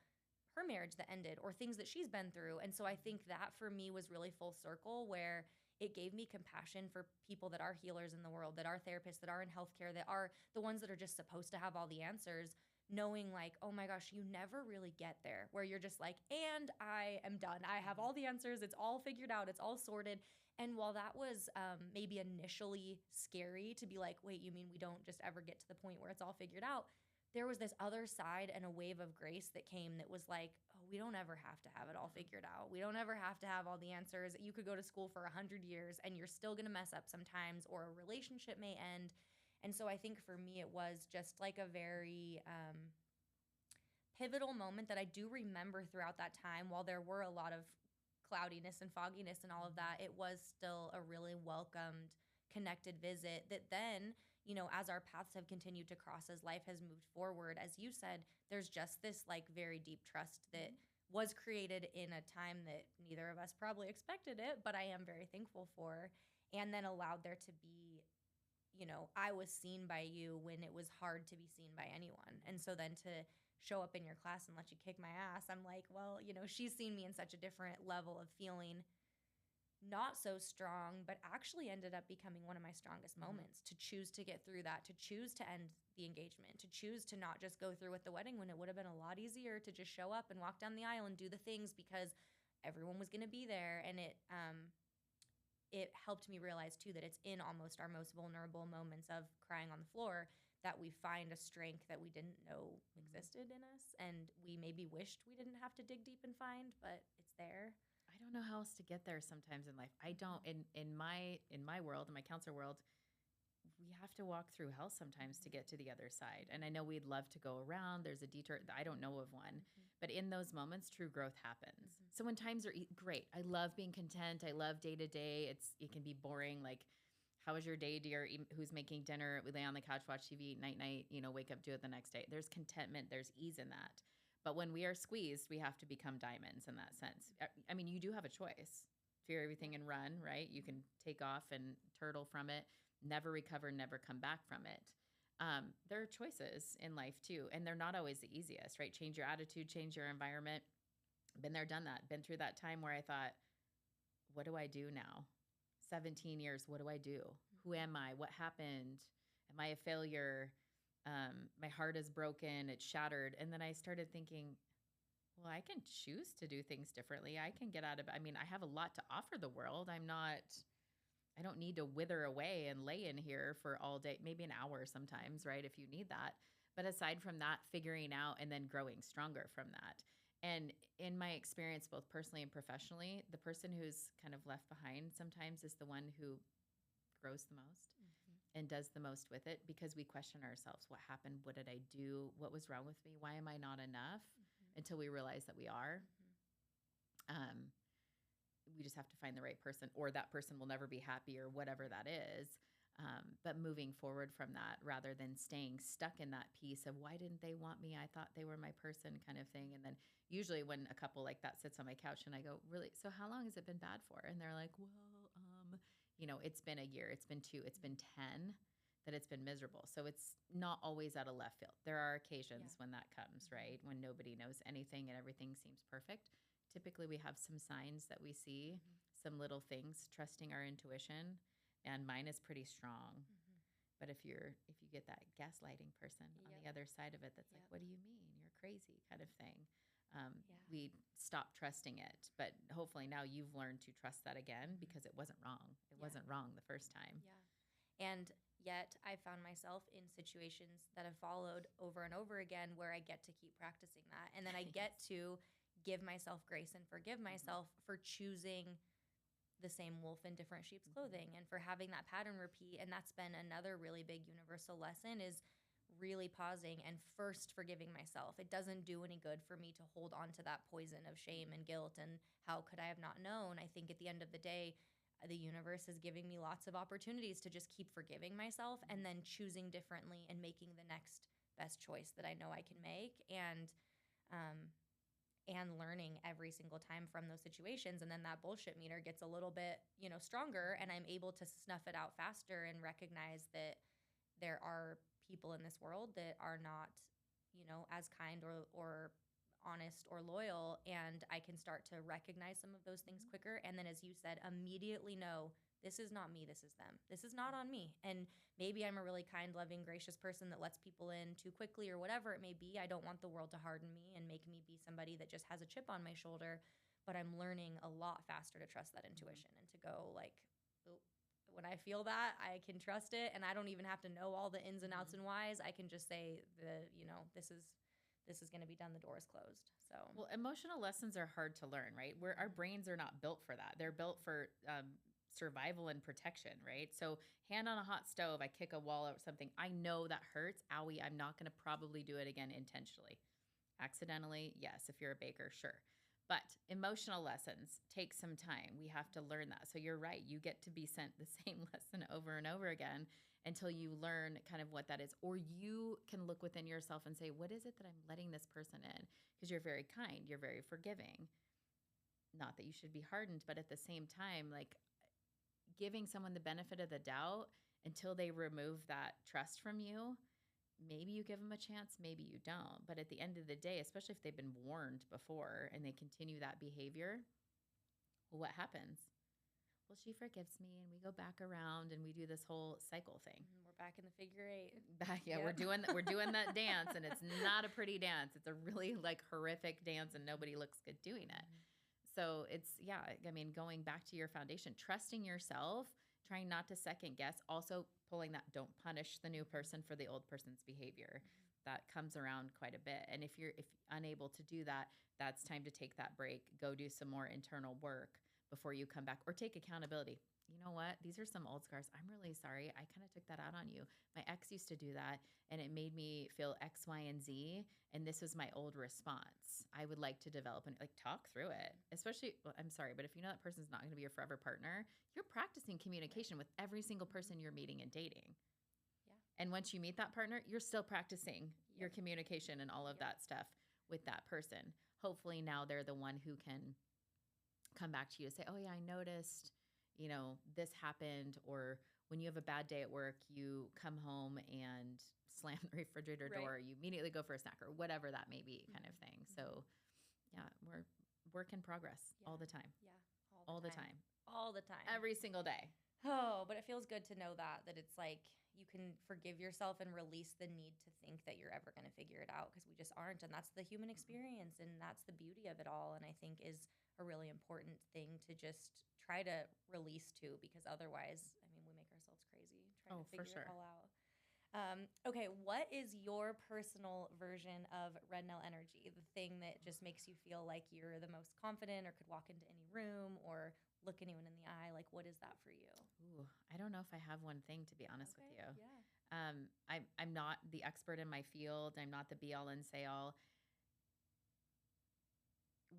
her marriage that ended or things that she's been through. And so I think that for me was really full circle, where it gave me compassion for people that are healers in the world, that are therapists, that are in healthcare, that are the ones that are just supposed to have all the answers, knowing like, oh my gosh, you never really get there where you're just like, and I am done. I have all the answers. It's all figured out. It's all sorted. And while that was maybe initially scary to be like, wait, you mean we don't just ever get to the point where it's all figured out? There was this other side and a wave of grace that came that was like, oh, we don't ever have to have it all figured out. We don't ever have to have all the answers. You could go to school for 100 years and you're still going to mess up sometimes, or a relationship may end. And so I think for me, it was just like a very pivotal moment that I do remember throughout that time. While there were a lot of cloudiness and fogginess and all of that, it was still a really welcomed, connected visit that then, you know, as our paths have continued to cross, as life has moved forward, as you said, there's just this like very deep trust that was created in a time that neither of us probably expected it, but I am very thankful for, and then allowed there to be, you know, I was seen by you when it was hard to be seen by anyone. And so then to show up in your class and let you kick my ass, I'm like, well, you know, she's seen me in such a different level of feeling not so strong, but actually ended up becoming one of my strongest moments, to choose to get through that, to choose to end the engagement, to choose to not just go through with the wedding when it would have been a lot easier to just show up and walk down the aisle and do the things because everyone was going to be there. And it helped me realize too that it's in almost our most vulnerable moments of crying on the floor that we find a strength that we didn't know existed in us, and we maybe wished we didn't have to dig deep and find, but it's there.
I don't know how else to get there sometimes in life. I don't in my world, in my counselor world, we have to walk through hell sometimes to get to the other side. And I know we'd love to go around. There's a detour. I don't know of one. But in those moments, true growth happens. So when times are great, I love being content. I love day to day. It can be boring. Like, how was your day, dear? Who's making dinner? We lay on the couch, watch TV, night, wake up, do it the next day. There's contentment. There's ease in that. But when we are squeezed, we have to become diamonds in that sense. I mean, you do have a choice. Fear everything and run, right? You can take off and turtle from it, never recover, never come back from it. There are choices in life too, and they're not always the easiest, right? Change your attitude, change your environment. Been there, done that. Been through that time where I thought, what do I do now? 17 years, what do I do? Who am I? What happened? Am I a failure? My heart is broken, it's shattered. And then I started thinking, well, I can choose to do things differently. I can get out of, I have a lot to offer the world. I don't need to wither away and lay in here for all day, maybe an hour sometimes, right? If you need that. But aside from that, figuring out and then growing stronger from that. And in my experience, both personally and professionally, the person who's kind of left behind sometimes is the one who grows the most and does the most with it, because we question ourselves. What happened? What did I do? What was wrong with me? Why am I not enough? Until we realize that we are. We just have to find the right person, or that person will never be happy, or whatever that is. But moving forward from that, rather than staying stuck in that piece of why didn't they want me? I thought they were my person, kind of thing. And then usually when a couple like that sits on my couch and I go, really? So how long has it been bad for? And they're like, well, it's been a year, it's been 2, it's been 10 that it's been miserable. So it's not always out of left field. There are occasions when that comes, right? When nobody knows anything and everything seems perfect. Typically we have some signs that we see, some little things, trusting our intuition, and mine is pretty strong. But if you get that gaslighting person on the other side of it, that's like, what do you mean? You're crazy, kind of thing. We stop trusting it. But hopefully now you've learned to trust that again, because it wasn't wrong. It wasn't wrong the first time.
And yet I found myself in situations that have followed over and over again where I get to keep practicing that. And then I get to give myself grace and forgive myself for choosing the same wolf in different sheep's clothing, and for having that pattern repeat. And that's been another really big universal lesson, is really pausing and first forgiving myself. It doesn't do any good for me to hold on to that poison of shame and guilt and how could I have not known. I think at the end of the day, the universe is giving me lots of opportunities to just keep forgiving myself and then choosing differently and making the next best choice that I know I can make, and learning every single time from those situations. And then that bullshit meter gets a little bit, stronger, and I'm able to snuff it out faster and recognize that there are people in this world that are not, as kind or honest or loyal, and I can start to recognize some of those things quicker. And then, as you said, immediately know this is not me, this is them. This is not on me. And maybe I'm a really kind, loving, gracious person that lets people in too quickly or whatever it may be. I don't want the world to harden me and make me be somebody that just has a chip on my shoulder, but I'm learning a lot faster to trust that intuition and to go like, oh, when I feel that, I can trust it, and I don't even have to know all the ins and outs and whys. I can just say this is going to be done. The door is closed. So,
well, emotional lessons are hard to learn, right? Where our brains are not built for that. They're built for survival and protection, right? So hand on a hot stove, I kick a wall or something. I know that hurts. Owie, I'm not going to probably do it again intentionally. Accidentally, yes. If you're a baker, sure. But emotional lessons take some time. We have to learn that. So you're right. You get to be sent the same lesson over and over again until you learn kind of what that is. Or you can look within yourself and say, what is it that I'm letting this person in? Because you're very kind. You're very forgiving. Not that you should be hardened, but at the same time, like giving someone the benefit of the doubt until they remove that trust from you. Maybe you give them a chance, maybe you don't. But at the end of the day, especially if they've been warned before and they continue that behavior, well, what happens? Well, she forgives me and we go back around and we do this whole cycle thing.
We're back in the figure eight.
Yeah, yep. We're doing that dance, and it's not a pretty dance. It's a really like horrific dance, and nobody looks good doing it. So it's, going back to your foundation, trusting yourself, trying not to second guess, also pulling that don't punish the new person for the old person's behavior. That comes around quite a bit. And if you're unable to do that, that's time to take that break, go do some more internal work before you come back, or take accountability. You know what? These are some old scars. I'm really sorry. I kind of took that out on you. My ex used to do that, and it made me feel X, Y, and Z. And this was my old response. I would like to develop and talk through it. Especially, well, I'm sorry, but if you know that person's not going to be your forever partner, you're practicing communication with every single person you're meeting and dating. Yeah. And once you meet that partner, you're still practicing your communication and all of that stuff with that person. Hopefully now they're the one who can come back to you and say, oh yeah, I noticed, this happened. Or when you have a bad day at work, you come home and slam the refrigerator door, you immediately go for a snack, or whatever that may be, kind of thing. So yeah, we're work in progress all the time.
Yeah.
All the time.
All the time.
Every single day.
Oh, but it feels good to know that it's like you can forgive yourself and release the need to think that you're ever going to figure it out, because we just aren't. And that's the human experience, and that's the beauty of it all. And I think is a really important thing to just try to release to, because otherwise, we make ourselves crazy trying to figure it all out. Okay, what is your personal version of Red Nail energy? The thing that just makes you feel like you're the most confident, or could walk into any room or look anyone in the eye? Like, what is that for you?
Ooh, I don't know if I have one thing, to be honest with you.
Yeah.
I'm not the expert in my field. I'm not the be all and say all.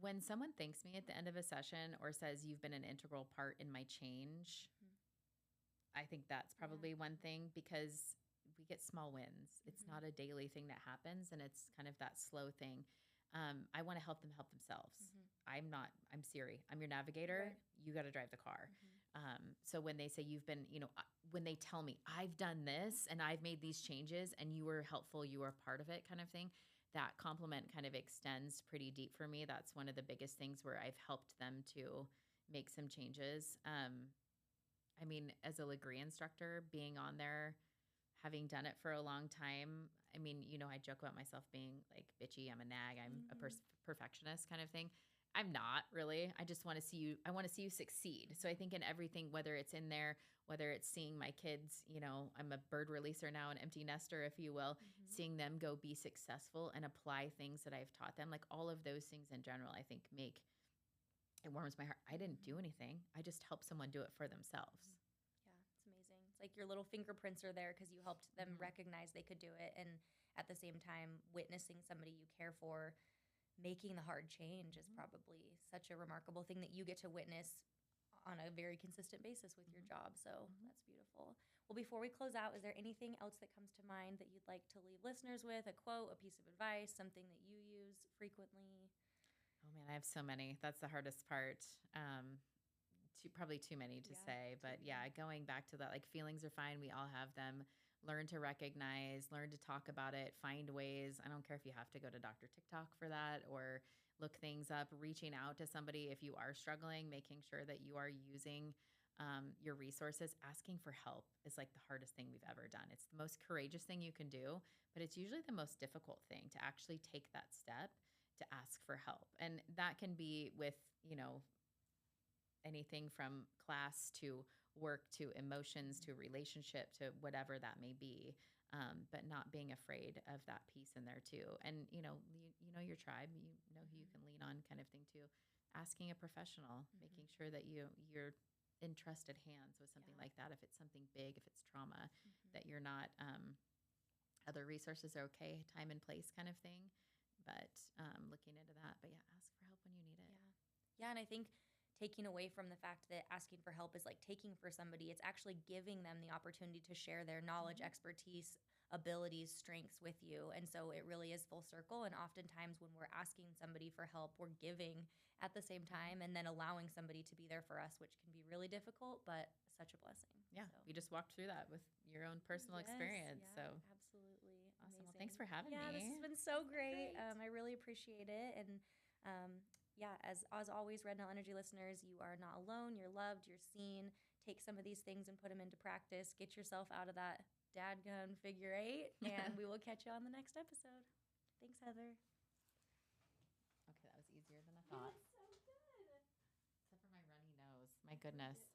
When someone thanks me at the end of a session or says you've been an integral part in my change, I think that's probably one thing, because we get small wins. It's not a daily thing that happens, and it's kind of that slow thing. I want to help them help themselves. I'm Siri. I'm your navigator. Right. You got to drive the car. So when they say you've been, when they tell me I've done this and I've made these changes and you were helpful, you were a part of it, kind of thing, that compliment kind of extends pretty deep for me. That's one of the biggest things where I've helped them to make some changes. As a Legree instructor, being on there, having done it for a long time, I joke about myself being like bitchy. I'm a nag. I'm a perfectionist kind of thing. I'm not really. I just want to see you. I want to see you succeed. So I think in everything, whether it's in there, whether it's seeing my kids, I'm a bird releaser now, an empty nester, if you will, seeing them go be successful and apply things that I've taught them, like all of those things in general, I think it warms my heart. I didn't do anything. I just helped someone do it for themselves.
Yeah, it's amazing. It's like your little fingerprints are there because you helped them
Mhm.
recognize they could do it. And at the same time, witnessing somebody you care for making the hard change is
Mhm.
probably such a remarkable thing that you get to witness on a very consistent basis with your
Mhm.
job. So
Mhm.
that's beautiful. Well, before we close out, is there anything else that comes to mind that you'd like to leave listeners with? A quote, a piece of advice, something that you use frequently?
Oh man, I have so many. That's the hardest part. Probably too many to
Yeah,
say, but
too
yeah,
many.
going back to that, like feelings are fine. We all have them. Learn to recognize, learn to talk about it, find ways. I don't care if you have to go to Dr. TikTok for that or look things up, reaching out to somebody if you are struggling, making sure that you are using your resources. Asking for help is like the hardest thing we've ever done. It's the most courageous thing you can do, but it's usually the most difficult thing to actually take that step to ask for help. And that can be with, anything from class to work to emotions to relationship to whatever that may be. But not being afraid of that piece in there too. And you know your tribe, you know who you can lean on, kind of thing too. Asking a professional, making sure that you're in trusted hands with something
Yeah.
like that. If it's something big, if it's trauma,
Mhm.
that you're not. Other resources are okay, time and place, kind of thing. But looking into that. But yeah, ask for help when you need it.
Yeah. Yeah, and I think taking away from the fact that asking for help is like taking for somebody, it's actually giving them the opportunity to share their knowledge,
Mhm.
expertise, abilities, strengths with you. And so it really is full circle. And oftentimes when we're asking somebody for help, we're giving at the same time and then allowing somebody to be there for us, which can be really difficult, but such a blessing.
Yeah,
So.
we just walked through that with your own personal
Yes,
experience.
yeah,
So
absolutely.
awesome. Well,
Amazing.
thanks for having
Yeah, this
me.
has been so great.
Great.
I really appreciate it. And yeah, as always, Red Nail Energy listeners, you are not alone. You're loved. You're seen. Take some of these things and put them into practice. Get yourself out of that dadgun figure eight. And we will catch you on the next episode. Thanks, Heather.
Okay, that was easier than I thought.
so good.
Except for my runny nose. My goodness.